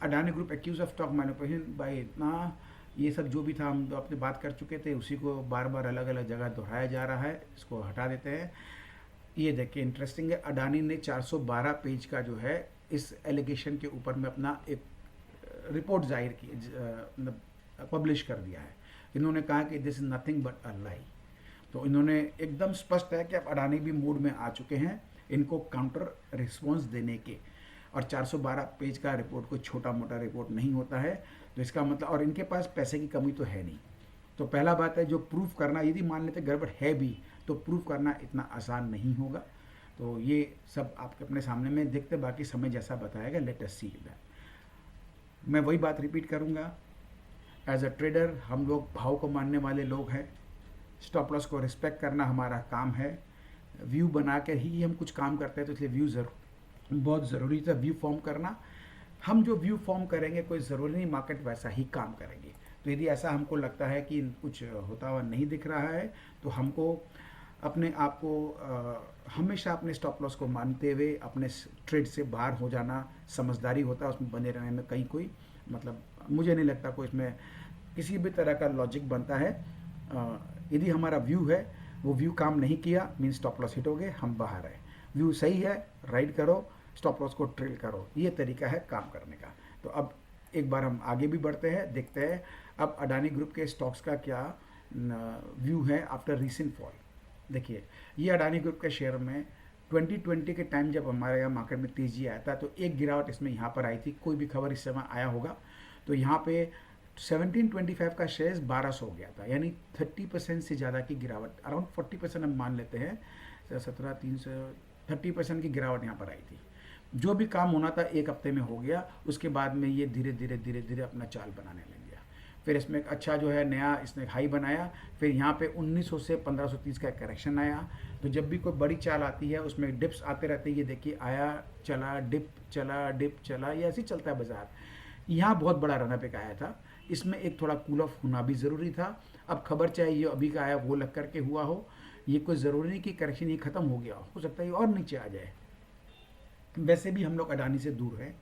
Adani group accuse of stock manipulation by इतना, ये सब जो भी था हम तो अपने बात कर चुके थे, उसी को बार बार अलग अलग जगह दोहराया जा रहा है। इसको हटा देते हैं। ये देखिए इंटरेस्टिंग है, अडानी ने 412 पेज का जो है इस एलिगेशन के ऊपर में अपना एक रिपोर्ट जाहिर की, मतलब पब्लिश कर दिया है। इन्होंने कहा कि दिस इज नथिंग बट अ लाई। तो इन्होंने एकदम स्पष्ट है कि अब अडानी भी मूड में आ चुके हैं इनको काउंटर रिस्पॉन्स देने के। और 412 पेज का रिपोर्ट कोई छोटा मोटा रिपोर्ट नहीं होता है। तो इसका मतलब, और इनके पास पैसे की कमी तो है नहीं। तो पहला बात है, जो प्रूफ करना, यदि मान लेते गड़बड़ है भी तो प्रूफ करना इतना आसान नहीं होगा। तो ये सब आपके अपने सामने में देखते, बाकी समय जैसा बताएगा, लेट अस सी दैट। मैं वही बात रिपीट करूंगा, एज अ ट्रेडर हम लोग भाव को मानने वाले लोग हैं। स्टॉप लॉस को रिस्पेक्ट करना हमारा काम है। व्यू बना कर ही हम कुछ काम करते हैं, तो इसलिए व्यू बहुत ज़रूरी था, व्यू फॉर्म करना। हम जो व्यू फॉर्म करेंगे, कोई ज़रूरी नहीं मार्केट वैसा ही काम करेंगे। तो यदि ऐसा हमको लगता है कि कुछ होता हुआ नहीं दिख रहा है, तो हमको अपने आप को हमेशा अपने स्टॉप लॉस को मानते हुए अपने ट्रेड से बाहर हो जाना समझदारी होता है। उसमें बने रहने में कहीं कोई मतलब मुझे नहीं लगता कोई इसमें किसी भी तरह का लॉजिक बनता है। यदि हमारा व्यू है, वो व्यू काम नहीं किया, मीन स्टॉप लॉस हिट हो गए, हम बाहर है। व्यू सही है, राइड करो, स्टॉप लॉस को ट्रेल करो, ये तरीका है काम करने का। तो अब एक बार हम आगे भी बढ़ते हैं, देखते हैं अब अडानी ग्रुप के स्टॉक्स का क्या व्यू है आफ्टर रीसेंट फॉल। देखिए, ये अडानी ग्रुप के शेयर में 2020 के टाइम जब हमारे यहाँ मार्केट में तेजी आया था, तो एक गिरावट इसमें यहाँ पर आई थी। कोई भी खबर इस समय आया होगा तो यहाँ पे 1725 का शेयर 1200 हो गया था, यानी 30% से ज़्यादा की गिरावट, अराउंड 40% हम मान लेते हैं, 30% की गिरावट यहाँ पर आई थी। जो भी काम होना था एक हफ्ते में हो गया। उसके बाद में ये धीरे धीरे धीरे धीरे अपना चाल बनाने लग गया। फिर इसमें एक अच्छा जो है नया इसने हाई बनाया। फिर यहाँ पे 1900 से 1530 का करेक्शन आया। तो जब भी कोई बड़ी चाल आती है उसमें डिप्स आते रहते हैं। ये देखिए, आया चला डिप चला डिप चला, ये ऐसे ही चलता है बाजार। यहाँ बहुत बड़ा रनअप एक आया था, इसमें एक थोड़ा कूल ऑफ होना भी ज़रूरी था। अब खबर चाहे ये अभी का आया वो लग करके हुआ हो, ये कोई ज़रूरी नहीं कि करेक्शन ये ख़त्म हो गया हो सकता है ये और नीचे आ जाए। वैसे भी हम लोग अडानी से दूर हैं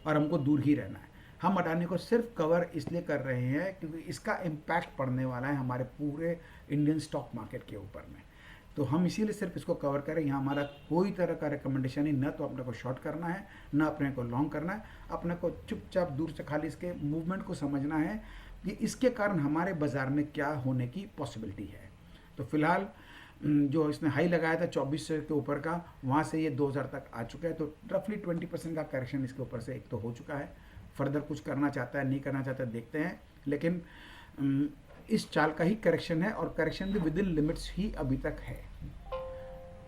और हमको दूर ही रहना है। हम अडानी को सिर्फ कवर इसलिए कर रहे हैं क्योंकि इसका इम्पैक्ट पड़ने वाला है हमारे पूरे इंडियन स्टॉक मार्केट के ऊपर में। तो हम इसीलिए सिर्फ इसको कवर करें। यहाँ हमारा कोई तरह का रिकमेंडेशन नहीं, न तो अपने को शॉर्ट करना है, न अपने को लॉन्ग करना है। अपने को चुपचाप दूर से खाली इसके मूवमेंट को समझना है कि इसके कारण हमारे बाज़ार में क्या होने की पॉसिबिलिटी है। तो फिलहाल जो इसने हाई लगाया था 2400 के ऊपर का, वहाँ से ये 2000 तक आ चुका है। तो रफली 20% का करेक्शन इसके ऊपर से एक तो हो चुका है। फर्दर कुछ करना चाहता है नहीं करना चाहता देखते हैं, लेकिन इस चाल का ही करेक्शन है और करेक्शन भी विद इन लिमिट्स ही अभी तक है।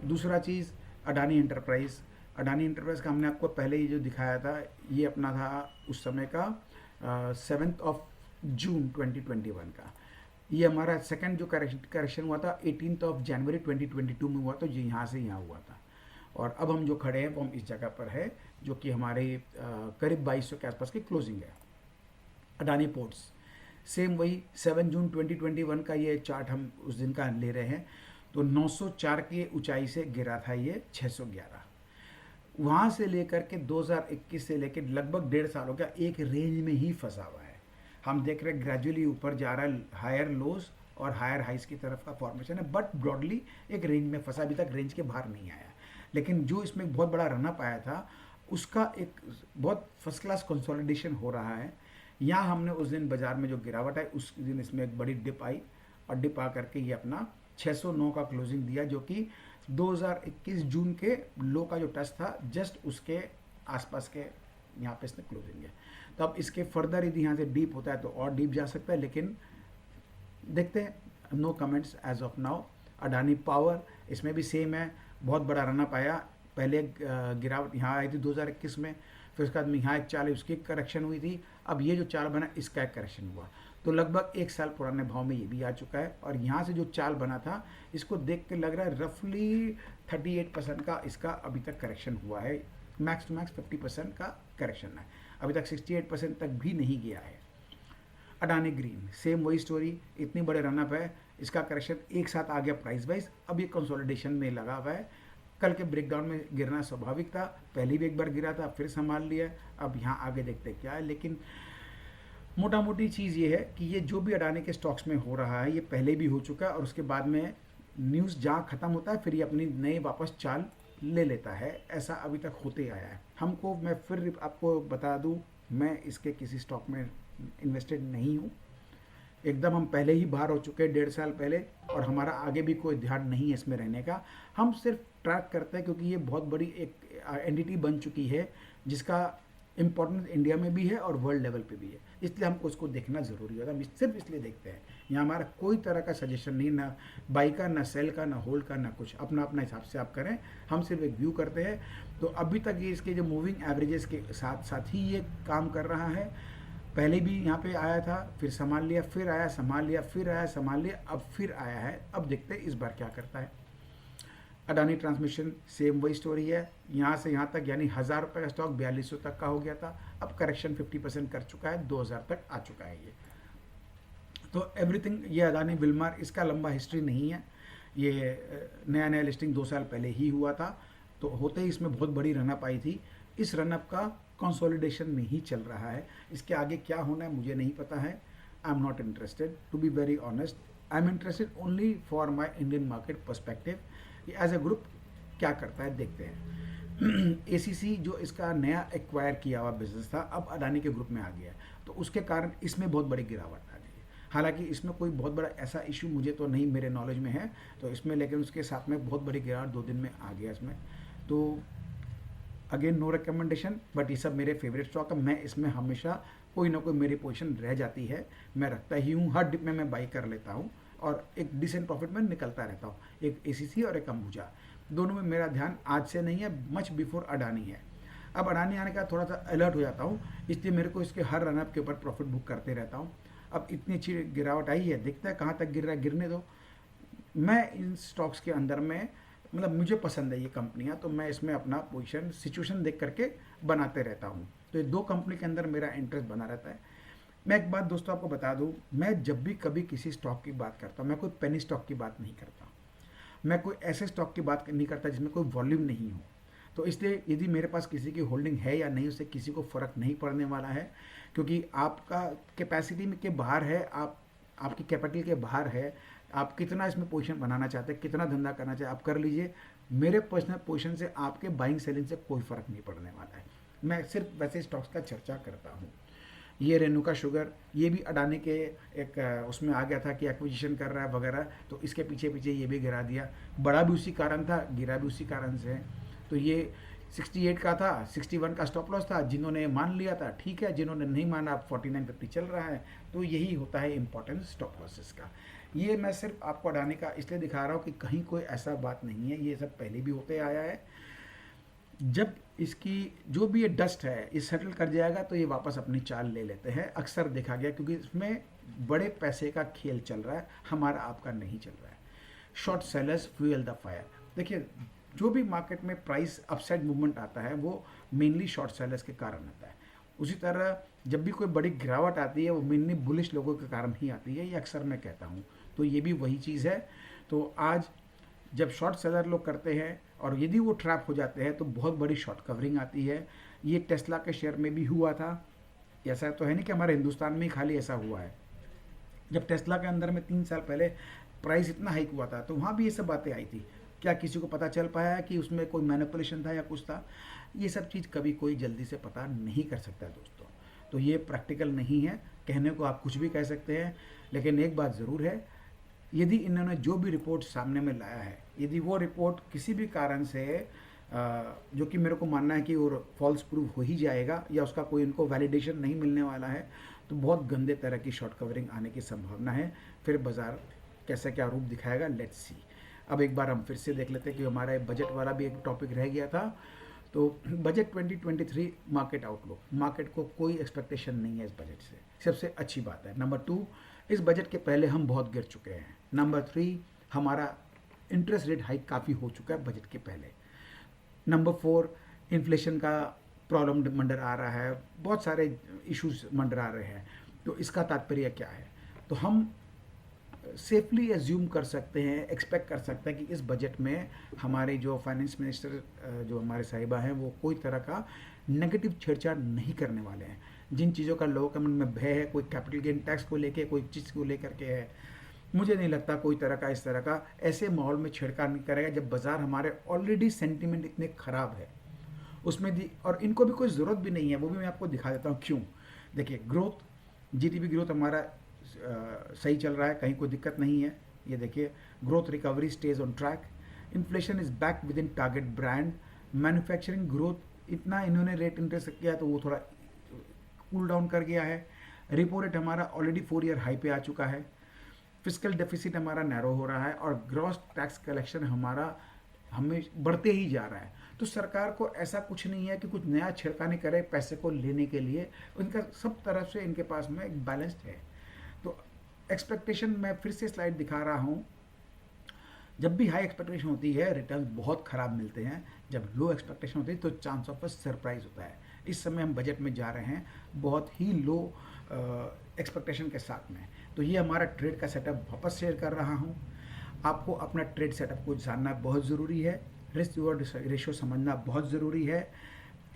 दूसरा चीज़ अडानी एंटरप्राइज। अडानी एंटरप्राइज का हमने आपको पहले ही जो दिखाया था, ये अपना था उस समय का 7 जून 2021 का। ये हमारा सेकंड जो करेक्शन हुआ था 18 जनवरी 2022 में हुआ, तो ये यहाँ से यहाँ हुआ था। और अब हम जो खड़े हैं वो हम इस जगह पर है, जो कि हमारे करीब 2200 के आसपास की क्लोजिंग है। अडानी पोर्ट्स सेम वही 7 जून 2021 का ये चार्ट हम उस दिन का ले रहे हैं। तो 904 की ऊंचाई से गिरा था ये 611। वहाँ से लेकर के 2021 से लेकर लगभग 1.5 साल हो गया एक रेंज में ही फंसा हुआ है। हम देख रहे हैं ग्रेजुअली ऊपर जा रहा है, हायर लोज और हायर हाइस की तरफ का फॉर्मेशन है, बट ब्रॉडली एक रेंज में फंसा, अभी तक रेंज के बाहर नहीं आया। लेकिन जो इसमें बहुत बड़ा रनअप आया था उसका एक बहुत फर्स्ट क्लास कंसोलिडेशन हो रहा है। यहाँ हमने उस दिन बाजार में जो गिरावट आई उस दिन इसमें एक बड़ी डिप आई और डिप आ करके ये अपना 609 का क्लोजिंग दिया, जो कि 2021 जून के लो का जो टच था जस्ट उसके आसपास के यहाँ पे इसने क्लोजिंग है। तो अब इसके फर्दर यदि यहाँ से डीप होता है तो और डीप जा सकता है, लेकिन देखते हैं, no comments as of now. Adani power इसमें भी सेम है, बहुत बड़ा रनअप आया। पहले गिरावट यहाँ आई थी 2021 में, फिर उसके बाद में यहाँ एक चाल उसकी करेक्शन हुई थी। अब ये जो चाल बना इसका एक करेक्शन हुआ, तो लगभग 1 साल पुराने भाव में ये भी आ चुका है। और यहाँ से जो चाल बना था इसको देख के लग रहा है रफली 38% का इसका अभी तक करेक्शन हुआ है। मैक्स टू मैक्स 50% का करेक्शन है, अभी तक 68% तक भी नहीं गया है। अडानी ग्रीन सेम वही स्टोरी, इतनी बड़े रनअप है, इसका करेक्शन एक साथ आ गया प्राइस वाइज। अब ये कंसोलिडेशन में लगा हुआ है। कल के ब्रेकडाउन में गिरना स्वाभाविक था, पहले भी एक बार गिरा था फिर संभाल लिया। अब यहाँ आगे देखते क्या है, लेकिन मोटा मोटी चीज़ ये है कि ये जो भी अडानी के स्टॉक्स में हो रहा है ये पहले भी हो चुका है और उसके बाद में न्यूज़ जहाँ ख़त्म होता है फिर ये अपनी नई वापस चाल ले लेता है, ऐसा अभी तक होते आया है हमको। मैं फिर आपको बता दूं, मैं इसके किसी स्टॉक में इन्वेस्टेड नहीं हूँ। एकदम हम पहले ही बाहर हो चुके हैं 1.5 साल पहले, और हमारा आगे भी कोई ध्यान नहीं है इसमें रहने का। हम सिर्फ ट्रैक करते हैं क्योंकि ये बहुत बड़ी एक एंटिटी बन चुकी है जिसका इम्पोर्टेंस इंडिया में भी है और वर्ल्ड लेवल पे भी है, इसलिए हमको उसको देखना ज़रूरी होता है। हम सिर्फ इसलिए देखते हैं। यहाँ हमारा कोई तरह का सजेशन नहीं, ना बाई का, ना सेल का, ना होल्ड का, ना कुछ। अपना अपना हिसाब से आप करें, हम सिर्फ एक व्यू करते हैं। तो अभी तक ये इसके जो मूविंग एवरेजेस के साथ साथ ही ये काम कर रहा है। पहले भी यहाँ पे आया था, फिर संभाल लिया, फिर आया, संभाल लिया, फिर आया, संभाल लिया, अब फिर आया है। अब देखते हैं इस बार क्या करता है। अडानी ट्रांसमिशन सेम वही स्टोरी है, यहाँ से यहाँ तक, यानी 1000 रुपये का स्टॉक 4200 तक का हो गया था, अब करेक्शन 50% कर चुका है, 2000 तक आ चुका है ये। तो एवरीथिंग, ये अडानी विल्मार, इसका लंबा हिस्ट्री नहीं है। ये नया नया लिस्टिंग 2 साल पहले ही हुआ था, तो होते ही इसमें बहुत बड़ी रनअप आई थी। इस रनअप का कंसोलिडेशन नहीं चल रहा है, इसके आगे क्या होना है मुझे नहीं पता है। I am not interested, to be very honest. I am interested only for my Indian market perspective. As a group क्या करता है देखते हैं। एसीसी जो इसका नया एक्वायर किया हुआ बिजनेस था, अब अडानी के ग्रुप में आ गया है, तो उसके कारण इसमें बहुत बड़ी गिरावट आ गई है। हालांकि इसमें कोई बहुत बड़ा ऐसा इशू मुझे तो नहीं, मेरे नॉलेज में है तो इसमें, लेकिन उसके साथ में बहुत बड़ी गिरावट 2 दिन में आ गया इसमें। तो अगेन नो रिकमेंडेशन, बट ये सब मेरे फेवरेट स्टॉक है। मैं इसमें हमेशा कोई ना कोई मेरी पोजीशन रह जाती है, मैं रखता ही हूँ। हर डिप में मैं बाई कर लेता हूँ और एक डिसेंट प्रॉफिट में निकलता रहता हूँ। एक एसीसी और एक अंबुजा, दोनों में मेरा ध्यान आज से नहीं है, मच बिफोर अडानी है। अब अडानी आने का थोड़ा सा अलर्ट हो जाता हूँ, इसलिए मेरे को इसके हर रनअप के ऊपर प्रॉफिट बुक करते रहता हूँ। अब इतनी अच्छी गिरावट आई है, देखते हैं कहाँ तक गिर रहा है, गिरने दो। मैं इन स्टॉक्स के अंदर में, मतलब मुझे पसंद है ये कंपनियां, तो मैं इसमें अपना पोजीशन सिचुएशन देख करके बनाते रहता हूँ। तो ये 2 कंपनी के अंदर मेरा इंटरेस्ट बना रहता है। मैं एक बात दोस्तों आपको बता दूं, मैं जब भी कभी किसी स्टॉक की बात करता हूँ, मैं कोई पेनी स्टॉक की बात नहीं करता, मैं कोई ऐसे स्टॉक की बात नहीं करता जिसमें कोई वॉल्यूम नहीं हो। तो इसलिए यदि मेरे पास किसी की होल्डिंग है या नहीं, उससे किसी को फ़र्क नहीं पड़ने वाला है, क्योंकि आपका कैपेसिटी में के बाहर है, आपकी कैपिटल के बाहर है। आप कितना इसमें पोजीशन बनाना चाहते हैं, कितना धंधा करना चाहते हैं, आप कर लीजिए। मेरे पर्सनल पोजीशन से आपके बाइंग सेलिंग से कोई फ़र्क नहीं पड़ने वाला है। मैं सिर्फ वैसे स्टॉक्स का चर्चा करता हूँ। ये रेणुका शुगर, ये भी अडानी के एक उसमें आ गया था कि एक्विजिशन कर रहा है वगैरह, तो इसके पीछे पीछे ये भी गिरा दिया। बड़ा भी उसी कारण था, गिरा भी उसी कारण से है। तो ये 68 का था, 61 का स्टॉप लॉस था। जिन्होंने मान लिया था ठीक है, जिन्होंने नहीं माना, 49.50 चल रहा है। तो यही होता है इम्पोर्टेंस स्टॉप लॉसेस का। ये मैं सिर्फ आपको अडानी का इसलिए दिखा रहा हूँ कि कहीं कोई ऐसा बात नहीं है, ये सब पहले भी होते आया है। जब इसकी जो भी ये डस्ट है ये सेटल कर जाएगा तो ये वापस अपनी चाल ले लेते हैं, अक्सर देखा गया, क्योंकि इसमें बड़े पैसे का खेल चल रहा है, हमारा आपका नहीं चल रहा है। Short sellers fuel the fire. देखिए, जो भी मार्केट में प्राइस अपसाइड मूवमेंट आता है वो मेनली शॉर्ट सेलर्स के कारण आता है। उसी तरह जब भी कोई बड़ी गिरावट आती है वो मेनली बुलिश लोगों के कारण ही आती है, ये अक्सर मैं कहता हूँ। तो ये भी वही चीज़ है। तो आज जब शॉर्ट सेलर लोग करते हैं और यदि वो ट्रैप हो जाते हैं तो बहुत बड़ी शॉर्ट कवरिंग आती है। ये टेस्ला के शेयर में भी हुआ था। ऐसा तो है नहीं कि हमारे हिंदुस्तान में ही खाली ऐसा हुआ है। जब टेस्ला के अंदर में 3 साल पहले प्राइस इतना हाइक हुआ था तो वहाँ भी ये सब बातें आई थी। क्या किसी को पता चल पाया कि उसमें कोई मैनिपुलेशन था या कुछ था? ये सब चीज़ कभी कोई जल्दी से पता नहीं कर सकता दोस्तों। तो ये प्रैक्टिकल नहीं है। कहने को आप कुछ भी कह सकते हैं, लेकिन एक बात ज़रूर है, यदि इन्होंने जो भी रिपोर्ट सामने में लाया है, यदि वो रिपोर्ट किसी भी कारण से जो कि मेरे को मानना है कि वो फॉल्स प्रूफ हो ही जाएगा या उसका कोई इनको वैलिडेशन नहीं मिलने वाला है, तो बहुत गंदे तरह की शॉर्ट कवरिंग आने की संभावना है। फिर बाजार कैसा क्या रूप दिखाएगा, लेट्स सी। अब एक बार हम फिर से देख लेते हैं कि हमारा बजट वाला भी एक टॉपिक रह गया था। तो बजट 2023 मार्केट आउटलुक, मार्केट को कोई एक्सपेक्टेशन नहीं है इस बजट से, सबसे अच्छी बात है। नंबर 2, इस बजट के पहले हम बहुत गिर चुके हैं। नंबर 3, हमारा इंटरेस्ट रेट हाइक काफ़ी हो चुका है बजट के पहले। नंबर 4, इन्फ्लेशन का प्रॉब्लम मंडर आ रहा है, बहुत सारे इश्यूज मंडर आ रहे हैं। तो इसका तात्पर्य क्या है? तो हम सेफली एज्यूम कर सकते हैं, एक्सपेक्ट कर सकते हैं कि इस बजट में हमारे जो फाइनेंस मिनिस्टर जो हमारे साहिबा हैं वो कोई तरह का नेगेटिव छेड़छाड़ नहीं करने वाले हैं। जिन चीज़ों का लोगों के मन में भय है, कोई कैपिटल गेन टैक्स को लेके, कोई चीज़ को लेकर के है, मुझे नहीं लगता कोई तरह का इस तरह का ऐसे माहौल में छेड़छाड़ नहीं करेगा जब बाजार हमारे ऑलरेडी सेंटीमेंट इतने खराब है उसमें दी, और इनको भी कोई ज़रूरत भी नहीं है, वो भी मैं आपको दिखा देता हूँ क्यों। देखिए ग्रोथ, जीडीपी ग्रोथ हमारा सही चल रहा है, कहीं कोई दिक्कत नहीं है। ये देखिए growth recovery stage on track, inflation is back with in target brand, manufacturing growth इतना इन्होंने रेट इंक्रीज किया तो वो थोड़ा कूल डाउन कर गया है। रिपो रेट हमारा ऑलरेडी 4 ईयर हाई पे आ चुका है। फिजिकल डेफिसिट हमारा नैरो हो रहा है और ग्रॉस टैक्स कलेक्शन हमारा हमें बढ़ते ही जा रहा है। तो सरकार को ऐसा कुछ नहीं है कि कुछ नया छिड़कानी करे पैसे को लेने के लिए, उनका सब तरफ से इनके पास में एक बैलेंस्ड है। तो एक्सपेक्टेशन मैं फिर से स्लाइड दिखा रहा हूँ, जब भी हाई एक्सपेक्टेशन होती है रिटर्न बहुत ख़राब मिलते हैं, जब लो एक्सपेक्टेशन होती है तो चांस ऑफ अ सरप्राइज होता है। इस समय हम बजट में जा रहे हैं बहुत ही लो एक्सपेक्टेशन के साथ में। तो ये हमारा ट्रेड का सेटअप वापस शेयर कर रहा हूँ। आपको अपना ट्रेड सेटअप को जानना बहुत ज़रूरी है, रिस्क रिवॉर्ड रेशियो समझना बहुत ज़रूरी है,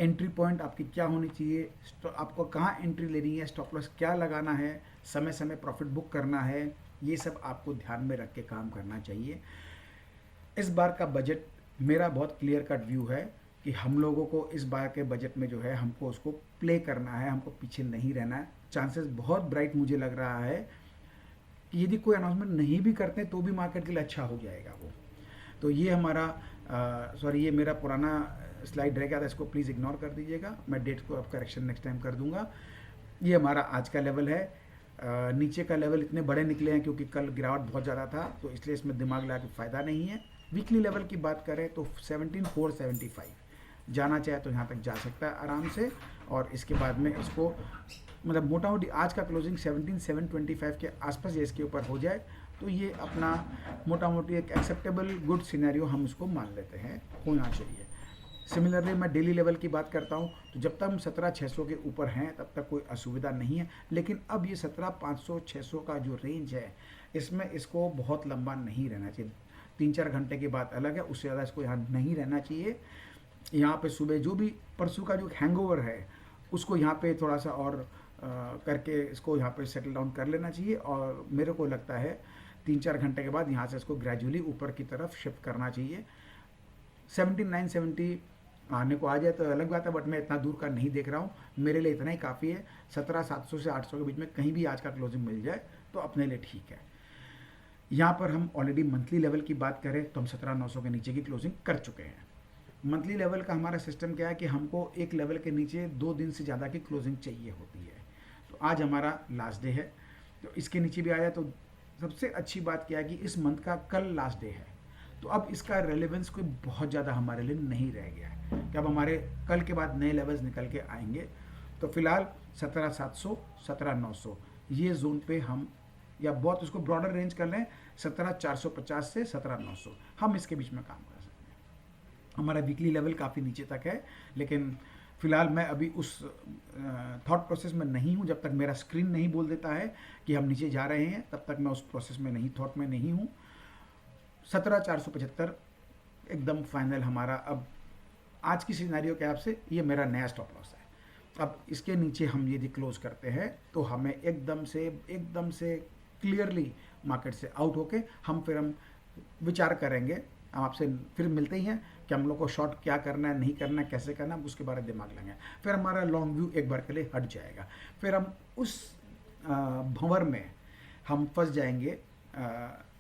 एंट्री पॉइंट आपकी क्या होनी चाहिए, आपको कहाँ एंट्री लेनी है, स्टॉप लॉस क्या लगाना है, समय समय प्रॉफिट बुक करना है, ये सब आपको ध्यान में रख के काम करना चाहिए। इस बार का बजट मेरा बहुत क्लियर कट व्यू है कि हम लोगों को इस बार के बजट में जो है हमको उसको प्ले करना है, हमको पीछे नहीं रहना है। चांसेस बहुत ब्राइट मुझे लग रहा है कि यदि कोई अनाउंसमेंट नहीं भी करते तो भी मार्केट के लिए अच्छा हो जाएगा वो। तो ये हमारा ये मेरा पुराना स्लाइड रह गया था, इसको प्लीज़ इग्नोर कर दीजिएगा, मैं डेट को अब करेक्शन नेक्स्ट टाइम कर दूंगा। ये हमारा आज का लेवल है। नीचे का लेवल इतने बड़े निकले हैं क्योंकि कल गिरावट बहुत ज़्यादा था, तो इसलिए इसमें दिमाग लगा के फ़ायदा नहीं है। वीकली लेवल की बात करें तो 17,475 जाना चाहे तो यहाँ तक जा सकता है आराम से, और इसके बाद में इसको मतलब मोटा मोटी आज का क्लोजिंग 17,725 के आसपास या इसके ऊपर हो जाए तो ये अपना मोटा मोटी एक एक्सेप्टेबल गुड सिनेरियो हम उसको मान लेते हैं, होना चाहिए। सिमिलरली मैं डेली लेवल की बात करता हूँ तो जब तक हम 17,600 के ऊपर हैं तब तक कोई असुविधा नहीं है, लेकिन अब ये 17,500-600 का जो रेंज है इसमें इसको बहुत लंबा नहीं रहना चाहिए। 3-4 घंटे की बात अलग है, उससे ज़्यादा इसको यहाँ नहीं रहना चाहिए। यहाँ पे सुबह जो भी परसों का जो हैंगओवर है उसको यहाँ पे थोड़ा सा और करके इसको यहाँ पे सेटल डाउन कर लेना चाहिए, और मेरे को लगता है 3-4 घंटे के बाद यहाँ से इसको ग्रेजुअली ऊपर की तरफ शिफ्ट करना चाहिए। 17,970 आने को आ जाए तो अलग बात है, बट मैं इतना दूर का नहीं देख रहा हूँ, मेरे लिए इतना ही काफ़ी है। 17,700 से 800 के बीच में कहीं भी आज का क्लोजिंग मिल जाए तो अपने लिए ठीक है। यहाँ पर हम ऑलरेडी मंथली लेवल की बात करें तो हम 17,900 के नीचे की क्लोजिंग कर चुके हैं। मंथली लेवल का हमारा सिस्टम क्या है कि हमको एक लेवल के नीचे 2 दिन से ज़्यादा की क्लोजिंग चाहिए होती है। तो आज हमारा लास्ट डे है, तो इसके नीचे भी आया तो सबसे अच्छी बात क्या है कि इस मंथ का कल लास्ट डे है, तो अब इसका रेलेवेंस कोई बहुत ज़्यादा हमारे लिए नहीं रह गया है कि अब हमारे कल के बाद नए लेवल्स निकल के आएंगे। तो फिलहाल 17,700 17,900 ये जोन पे हम, या बहुत उसको ब्रॉडर रेंज कर लें 17,450 से 17,900, हम इसके बीच में काम कर सकते हैं। हमारा वीकली लेवल काफ़ी नीचे तक है, लेकिन फिलहाल मैं अभी उस थॉट प्रोसेस में नहीं हूँ। जब तक मेरा स्क्रीन नहीं बोल देता है कि हम नीचे जा रहे हैं तब तक मैं उस प्रोसेस में नहीं, थॉट में नहीं हूँ। 17,475 एकदम फाइनल हमारा अब आज की सिनेरियो के हिसाब से ये मेरा नया स्टॉप लॉस है। अब इसके नीचे हम यदि क्लोज करते हैं तो हमें एकदम से क्लियरली मार्केट से आउट होके हम विचार करेंगे। हम आपसे फिर मिलते ही हैं कि हम लोग को शॉर्ट क्या करना है, नहीं करना है, कैसे करना है, उसके बारे में दिमाग लेंगे। फिर हमारा लॉन्ग व्यू एक बार के लिए हट जाएगा, फिर हम उस भंवर में हम फंस जाएंगे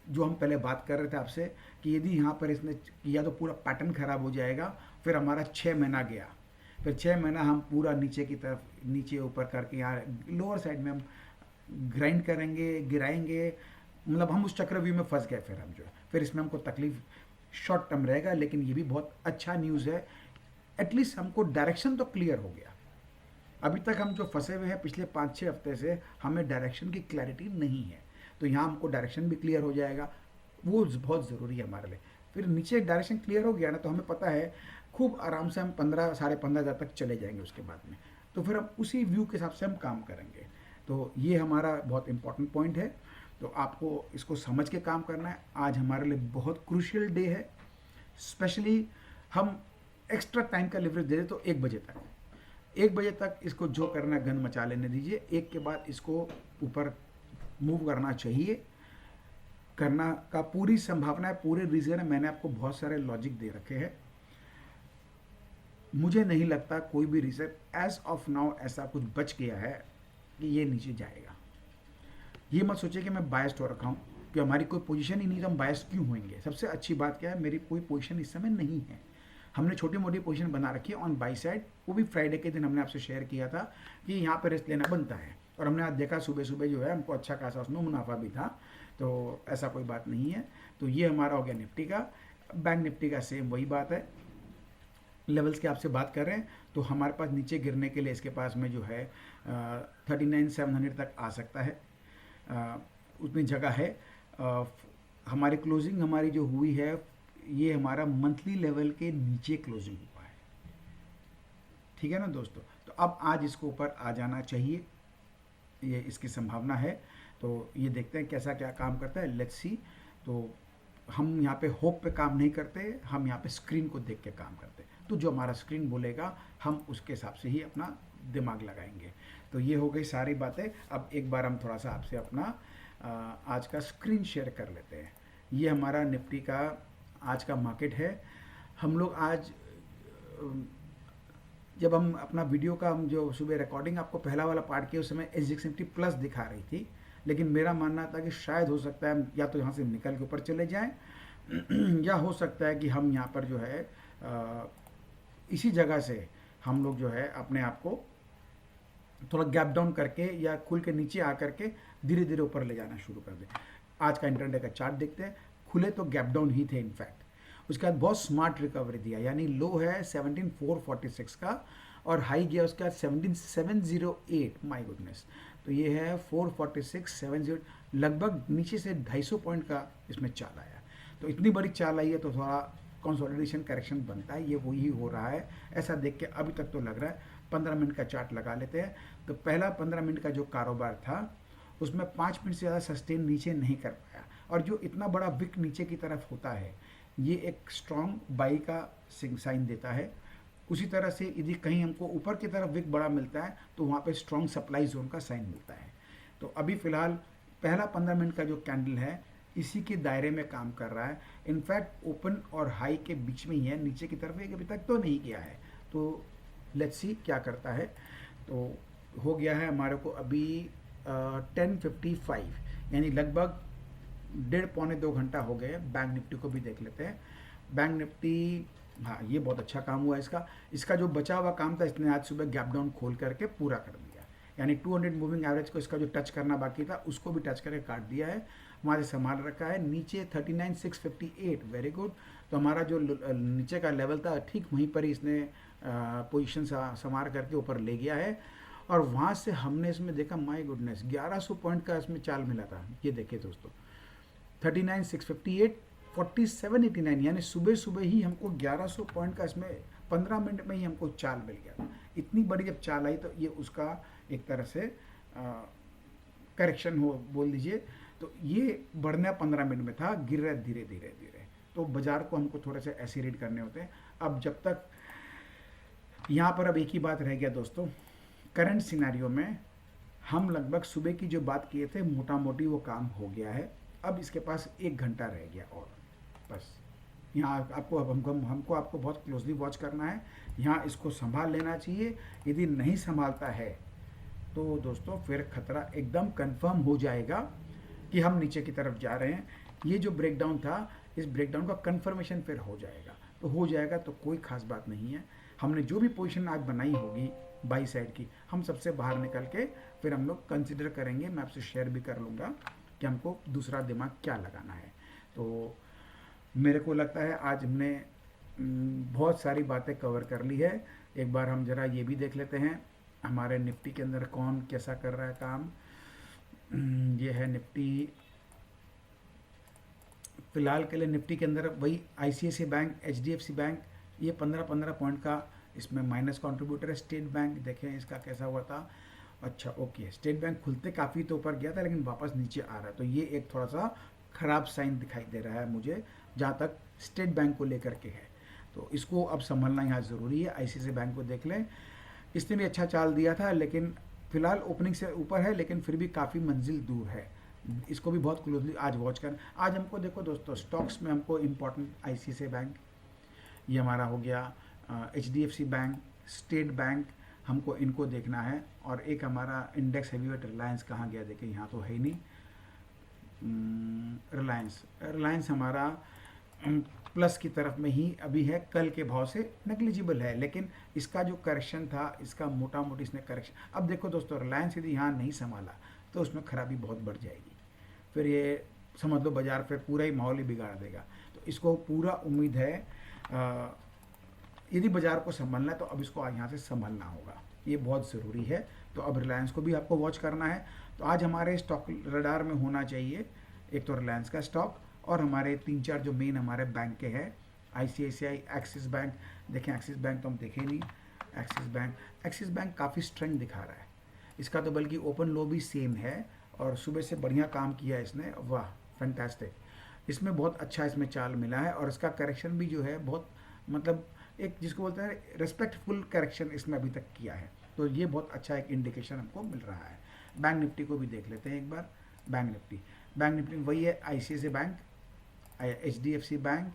जो हम पहले बात कर रहे थे आपसे कि यदि यहाँ पर इसने किया तो पूरा पैटर्न खराब हो जाएगा। फिर हमारा 6 महीना गया, फिर 6 महीना हम पूरा नीचे की तरफ नीचे ऊपर करके यहाँ लोअर साइड में हम ग्राइंड करेंगे, गिराएंगे, मतलब हम उस चक्रव्यूह में फंस गए। फिर हम जो है फिर इसमें हमको तकलीफ शॉर्ट टर्म रहेगा, लेकिन ये भी बहुत अच्छा न्यूज़ है, एटलीस्ट हमको डायरेक्शन तो क्लियर हो गया। अभी तक हम जो फंसे हुए हैं पिछले 5-6 हफ्ते से हमें डायरेक्शन की क्लैरिटी नहीं है, तो यहाँ हमको डायरेक्शन भी क्लियर हो जाएगा, वो बहुत ज़रूरी है हमारे लिए। फिर नीचे डायरेक्शन क्लियर हो गया ना तो हमें पता है खूब आराम से हम 15 साढ़े 15,000 तक चले जाएंगे उसके बाद में, तो फिर हम उसी व्यू के हिसाब से हम काम करेंगे। तो ये हमारा बहुत इंपॉर्टेंट पॉइंट है, तो आपको इसको समझ के काम करना है। आज हमारे लिए बहुत क्रूशियल डे है, स्पेशली हम एक्स्ट्रा टाइम का लिवरेज दे दें तो 1 बजे तक इसको जो करना गन मचा लेने दीजिए। 1 के बाद इसको ऊपर मूव करना चाहिए। करना का पूरी संभावना है, पूरे रीज़न है। मैंने आपको बहुत सारे लॉजिक दे रखे हैं। मुझे नहीं लगता कोई भी रीज़न एज ऑफ नाउ ऐसा कुछ बच गया है कि ये नीचे जाएगा। ये मत सोचिए कि मैं बायस्ड हो रखा हूँ, कि हमारी कोई पोजीशन ही नहीं तो हम बायस्ड क्यों होंगे। सबसे अच्छी बात क्या है, मेरी कोई पोजीशन इस समय नहीं है। हमने छोटी मोटी पोजीशन बना रखी है ऑन बाई साइड, वो भी फ्राइडे के दिन हमने आपसे शेयर किया था कि यहाँ पर रेस्ट लेना बनता है, और हमने आज देखा सुबह सुबह जो है हमको अच्छा खासा उसमें मुनाफा भी था। तो ऐसा कोई बात नहीं है। तो ये हमारा हो गया निफ्टी का। बैंक निफ्टी का सेम वही बात है, लेवल्स की आपसे बात कर रहे हैं तो हमारे पास नीचे गिरने के लिए इसके पास में जो है 39,700 तक आ सकता है, उतनी जगह है। हमारी क्लोजिंग हमारी जो हुई है ये हमारा मंथली लेवल के नीचे क्लोजिंग हुआ है, ठीक है ना दोस्तों। तो अब आज इसको ऊपर आ जाना चाहिए, ये इसकी संभावना है। तो ये देखते हैं कैसा क्या काम करता है, लेट्स सी। तो हम यहाँ पे होप पे काम नहीं करते, हम यहाँ पे स्क्रीन को देख के काम करते हैं। तो जो हमारा स्क्रीन बोलेगा हम उसके हिसाब से ही अपना दिमाग लगाएंगे। तो ये हो गई सारी बातें। अब एक बार हम थोड़ा सा आपसे अपना आज का स्क्रीन शेयर कर लेते हैं। ये हमारा निफ्टी का आज का मार्केट है। हम लोग आज जब हम अपना वीडियो का हम जो सुबह रिकॉर्डिंग आपको पहला वाला पार्ट किया उस समय SGX निफ्टी प्लस दिखा रही थी, लेकिन मेरा मानना था कि शायद हो सकता है हम या तो यहाँ से निकल के ऊपर चले जाएं या हो सकता है कि हम यहाँ पर जो है इसी जगह से हम लोग जो है अपने आप को थोड़ा गैप डाउन करके या खुल के नीचे आकर के धीरे धीरे ऊपर ले जाना शुरू कर दें। आज का इंटरडे का चार्ट देखते हैं। खुले तो गैप डाउन ही थे इनफैक्ट, उसके बाद बहुत स्मार्ट रिकवरी दिया, यानी लो है 17,446 का और हाई गया उसके बाद 17,708। माय गुडनेस, तो ये है 446,70, लगभग नीचे से 250 पॉइंट का इसमें चाल आया। तो इतनी बड़ी चाल आई है तो थोड़ा कंसोलिडेशन करेक्शन बनता है, ये वही हो रहा है ऐसा देख के अभी तक तो लग रहा है। 15 मिनट का चार्ट लगा लेते हैं। तो पहला 15 मिनट का जो कारोबार था उसमें 5 मिनट से ज़्यादा सस्टेन नीचे नहीं कर पाया, और जो इतना बड़ा विक नीचे की तरफ होता है ये एक स्ट्रॉन्ग बाई का साइन देता है। उसी तरह से यदि कहीं हमको ऊपर की तरफ विक बड़ा मिलता है तो वहाँ पे स्ट्रॉन्ग सप्लाई जोन का साइन मिलता है। तो अभी फ़िलहाल पहला 15 मिनट का जो कैंडल है इसी के दायरे में काम कर रहा है। इनफैक्ट ओपन और हाई के बीच में ही है, नीचे की तरफ एक अभी तक तो नहीं गया है। तो लेट्स सी क्या करता है। तो हो गया है हमारे को अभी 10:55, यानी लगभग 1.5-2 घंटा हो गए। बैंक निफ्टी को भी देख लेते हैं। बैंक निफ्टी, हाँ ये बहुत अच्छा काम हुआ इसका जो बचा हुआ काम था इसने आज सुबह गैप डाउन खोल करके पूरा कर दिया, यानी 200 मूविंग एवरेज को इसका जो टच करना बाकी था उसको भी टच करके काट दिया है। हमारे संभाल रखा है नीचे 39,658, वेरी गुड। तो हमारा जो नीचे का लेवल था ठीक वहीं पर ही इसने पोजीशन संभाल करके ऊपर ले गया है, और वहाँ से हमने इसमें देखा माय गुडनेस 1100 पॉइंट का इसमें चाल मिला था। ये देखिए दोस्तों 39,658, 4789, यानी सुबह सुबह ही हमको 1100 पॉइंट का इसमें 15 मिनट में ही हमको चाल मिल गया था। इतनी बड़ी जब चाल आई तो ये उसका एक तरह से करेक्शन हो बोल दीजिए। तो ये बढ़ना 15 मिनट में था, गिर रहा धीरे धीरे धीरे। तो बाजार को हमको थोड़े से ऐसे रीड करने होते हैं। अब जब तक यहाँ पर अब एक ही बात रह गया दोस्तों, करंट सिनेरियो में हम लगभग सुबह की जो बात किए थे मोटा मोटी वो काम हो गया है। अब इसके पास 1 घंटा रह गया और बस यहाँ आपको अब हमको आपको बहुत क्लोजली वॉच करना है। यहाँ इसको संभाल लेना चाहिए। यदि नहीं संभालता है तो दोस्तों फिर खतरा एकदम कंफर्म हो जाएगा कि हम नीचे की तरफ जा रहे हैं। ये जो ब्रेकडाउन था इस ब्रेकडाउन का कंफर्मेशन फिर हो जाएगा, तो हो जाएगा तो कोई खास बात नहीं है। हमने जो भी पोजीशन आज बनाई होगी बाई साइड की, हम सबसे बाहर निकल के फिर हम लोग कंसिडर करेंगे। मैं आपसे शेयर भी कर लूँगा कि हमको दूसरा दिमाग क्या लगाना है। तो मेरे को लगता है आज हमने बहुत सारी बातें कवर कर ली है। एक बार हम ज़रा ये भी देख लेते हैं हमारे निफ्टी के अंदर कौन कैसा कर रहा है काम। ये है निफ्टी, फिलहाल के लिए निफ्टी के अंदर वही ICICI बैंक, HDFC बैंक, ये 15-15 पॉइंट का इसमें माइनस कंट्रीब्यूटर है। स्टेट बैंक देखें इसका कैसा हुआ था। अच्छा ओके, स्टेट बैंक खुलते काफ़ी तो ऊपर गया था लेकिन वापस नीचे आ रहा है, तो ये एक थोड़ा सा ख़राब साइन दिखाई दे रहा है मुझे जहाँ तक स्टेट बैंक को लेकर के है। तो इसको अब संभलना यहाँ ज़रूरी है। ICICI बैंक को देख लें, इसने भी अच्छा चाल दिया था लेकिन फिलहाल ओपनिंग से ऊपर है लेकिन फिर भी काफ़ी मंजिल दूर है। इसको भी बहुत क्लोजली आज वॉच कर। आज हमको देखो दोस्तों, स्टॉक्स में हमको इम्पोर्टेंट आईसीआईसीआई बैंक, ये हमारा हो गया, एचडीएफसी बैंक, स्टेट बैंक, हमको इनको देखना है। और एक हमारा इंडेक्स हैवीवेट रिलायंस कहाँ गया, देखें यहाँ तो है ही नहीं। रिलायंस रिलायंस हमारा प्लस की तरफ में ही अभी है, कल के भाव से नेग्लिजिबल है, लेकिन इसका जो करेक्शन था, इसका मोटा मोटी इसने करेक्शन। अब देखो दोस्तों, रिलायंस यदि यहाँ नहीं संभाला तो उसमें खराबी बहुत बढ़ जाएगी, फिर ये समझ लो बाजार पे पूरा ही माहौल ही बिगाड़ देगा। तो इसको पूरा उम्मीद है यदि बाजार को संभालना है तो अब इसको यहाँ से संभालना होगा, ये बहुत ज़रूरी है। तो अब रिलायंस को भी आपको वॉच करना है। तो आज हमारे स्टॉक रडार में होना चाहिए एक तो रिलायंस का स्टॉक, और हमारे 3-4 जो मेन हमारे बैंक के हैं, आईसीआईसीआई, एक्सिस बैंक। देखें एक्सिस बैंक तो हम देखे नहीं, एक्सिस बैंक काफ़ी स्ट्रेंथ दिखा रहा है, इसका तो बल्कि ओपन लो भी सेम है, और सुबह से बढ़िया काम किया है इसने, वाह फैंटास्टिक। इसमें बहुत अच्छा इसमें चाल मिला है, और इसका करेक्शन भी जो है बहुत, मतलब एक जिसको बोलते हैं रेस्पेक्टफुल करेक्शन इसमें अभी तक किया है। तो ये बहुत अच्छा एक इंडिकेशन हमको मिल रहा है। बैंक निफ्टी को भी देख लेते हैं एक बार। बैंक निफ्टी वही है, ICICI bank, HDFC bank,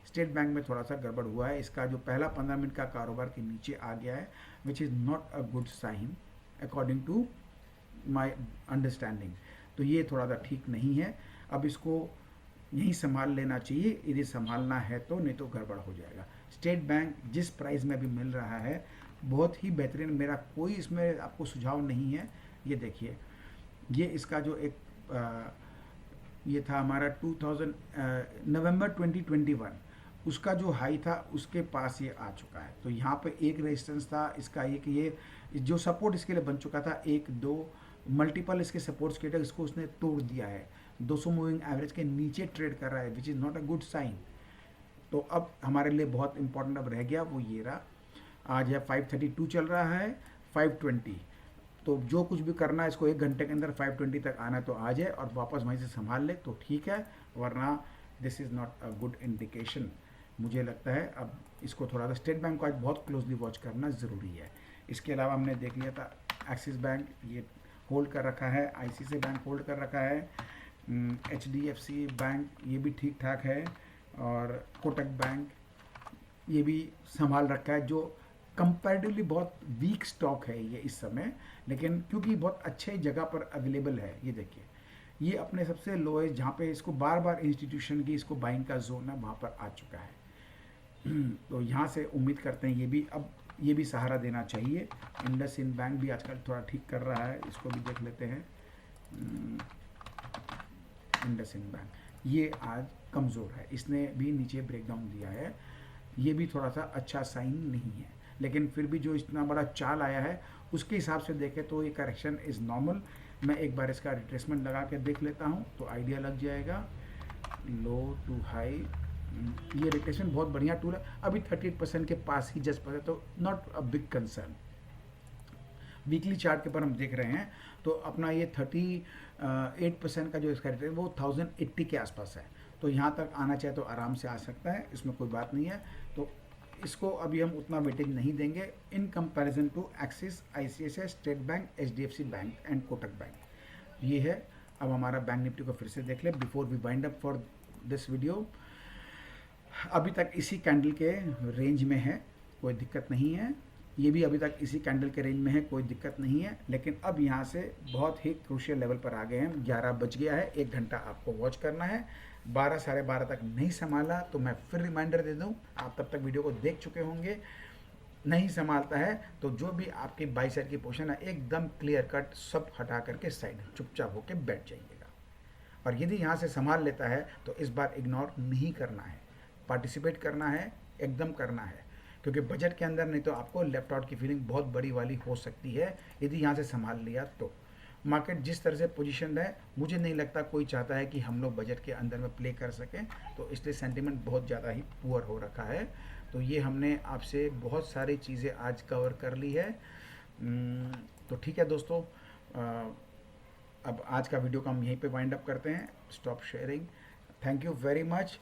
state bank में थोड़ा सा गड़बड़ हुआ है। इसका जो पहला 15 मिनट का कारोबार के नीचे आ गया है, which is not a good sign according to my understanding. तो ये थोड़ा सा ठीक नहीं है, अब इसको यहीं संभाल लेना चाहिए यदि संभालना है तो, नहीं तो गड़बड़ हो जाएगा। स्टेट बैंक जिस प्राइस में अभी मिल रहा है बहुत ही बेहतरीन, मेरा कोई इसमें आपको सुझाव नहीं है। ये देखिए, ये इसका जो एक ये था हमारा 2000 नवंबर 2021, उसका जो हाई था उसके पास ये आ चुका है। तो यहाँ पे एक रेजिस्टेंस था इसका, एक ये जो सपोर्ट इसके लिए बन चुका था, 1-2 मल्टीपल इसके सपोर्ट्स के, इसको उसने तोड़ दिया है। 200 मूविंग एवरेज के नीचे ट्रेड कर रहा है, which is not a good sign. तो अब हमारे लिए बहुत इंपॉर्टेंट अब रह गया वो ये रहा, आज है 532 चल रहा है, 520। तो जो कुछ भी करना है इसको 1 घंटे के अंदर 520 तक आना है तो आ जाए, और वापस वहीं से संभाल ले तो ठीक है, वरना this is not a good indication मुझे लगता है। अब इसको थोड़ा सा स्टेट बैंक को आज बहुत क्लोजली वॉच करना ज़रूरी है। इसके अलावा हमने देख लिया था एक्सिस बैंक, ये होल्ड कर रखा है, आईसीआईसीआई बैंक होल्ड कर रखा है, एचडीएफसी बैंक ये भी ठीक ठाक है, और कोटक बैंक ये भी संभाल रखा है, जो कंपैरेटिवली बहुत वीक स्टॉक है ये इस समय, लेकिन क्योंकि बहुत अच्छे जगह पर अवेलेबल है। ये देखिए, ये अपने सबसे लोएस्ट जहाँ पे इसको बार बार इंस्टीट्यूशन की इसको बाइंग का जोन है वहाँ पर आ चुका है। तो यहाँ से उम्मीद करते हैं ये भी सहारा देना चाहिए। इंडसइंड बैंक भी आजकल थोड़ा ठीक कर रहा है, इसको भी देख लेते हैं। इंडसइंड बैंक ये आज कमज़ोर है, इसने भी नीचे ब्रेकडाउन दिया है, ये भी थोड़ा सा अच्छा साइन नहीं है, लेकिन फिर भी जो इतना बड़ा चाल आया है उसके हिसाब से देखें तो ये करेक्शन इज़ नॉर्मल। मैं एक बार इसका रिट्रेसमेंट लगा के देख लेता हूँ तो आइडिया लग जाएगा। लो टू हाई, ये रिट्रेसमेंट बहुत बढ़िया टूल है, अभी 38% के पास ही जस्ट पर है, तो not a big concern. Weekly chart के ऊपर हम देख रहे हैं तो अपना ये 38% का जो इसका रेट है वो 1080 के आसपास है, तो यहाँ तक आना चाहे तो आराम से आ सकता है, इसमें कोई बात नहीं है। तो इसको अभी हम उतना वेटेज नहीं देंगे in comparison to Axis, ICICI, State Bank, HDFC Bank and Kotak Bank. ये है। अब हमारा बैंक निफ्टी को फिर से देख ले before we wind up for this video. अभी तक इसी कैंडल के रेंज में है, कोई दिक्कत नहीं है। ये भी अभी तक इसी कैंडल के रेंज में है, कोई दिक्कत नहीं है, लेकिन अब यहाँ से बहुत ही क्रूशियल लेवल पर आ गए हैं। 11 बज गया है, 1 घंटा आपको वॉच करना है। 12 साढ़े 12 तक नहीं संभाला तो मैं फिर रिमाइंडर दे दूँ, आप तब तक वीडियो को देख चुके होंगे। नहीं संभालता है तो जो भी आपकी बाई साइड की पोजीशन है एकदम क्लियर कट सब हटा करके साइड चुपचाप होकर बैठ जाइएगा। और यदि यहाँ से संभाल लेता है तो इस बार इग्नोर नहीं करना है, पार्टिसिपेट करना है, एकदम करना है, क्योंकि बजट के अंदर नहीं तो आपको लेफ्ट आउट की फीलिंग बहुत बड़ी वाली हो सकती है यदि यहाँ से संभाल लिया तो। मार्केट जिस तरह से पोजीशन है मुझे नहीं लगता कोई चाहता है कि हम लोग बजट के अंदर में प्ले कर सकें, तो इसलिए सेंटिमेंट बहुत ज़्यादा ही पुअर हो रखा है। तो ये हमने आपसे बहुत सारी चीज़ें आज कवर कर ली है। तो ठीक है दोस्तों, अब आज का वीडियो को हम यहीं पे वाइंड अप करते हैं। Stop sharing, thank you very much.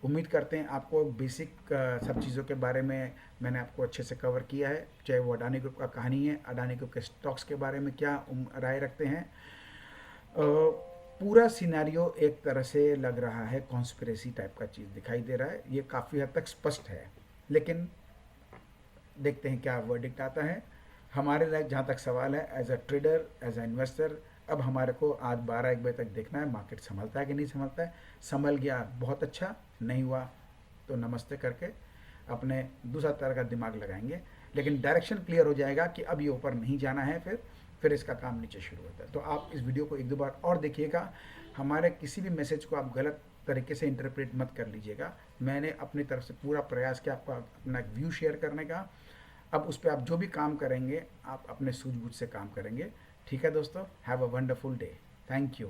उम्मीद करते हैं आपको बेसिक सब चीज़ों के बारे में मैंने आपको अच्छे से कवर किया है, चाहे वो अडानी ग्रुप का कहानी है, अडानी ग्रुप के स्टॉक्स के बारे में क्या राय रखते हैं, पूरा सिनेरियो एक तरह से लग रहा है कॉन्स्पिरेसी टाइप का चीज़ दिखाई दे रहा है, ये काफ़ी हद तक स्पष्ट है, लेकिन देखते हैं क्या वर्डिक्ट आता है। हमारे लिए जहाँ तक सवाल है, as a trader, as a investor, अब हमारे को आज 12-1 बजे तक देखना है मार्केट संभलता है कि नहीं संभलता है। संभल गया बहुत अच्छा, नहीं हुआ तो नमस्ते करके अपने दूसरा तरह का दिमाग लगाएंगे, लेकिन डायरेक्शन क्लियर हो जाएगा कि अब ये ऊपर नहीं जाना है, फिर इसका काम नीचे शुरू होता है। तो आप इस वीडियो को 1-2 बार और देखिएगा। हमारे किसी भी मैसेज को आप गलत तरीके से इंटरप्रेट मत कर लीजिएगा। मैंने अपनी तरफ से पूरा प्रयास किया आपको अपना व्यू शेयर करने का। अब उस पर आप जो भी काम करेंगे, आप अपने सूझबूझ से काम करेंगे। ठीक है दोस्तों, have a wonderful day. Thank you.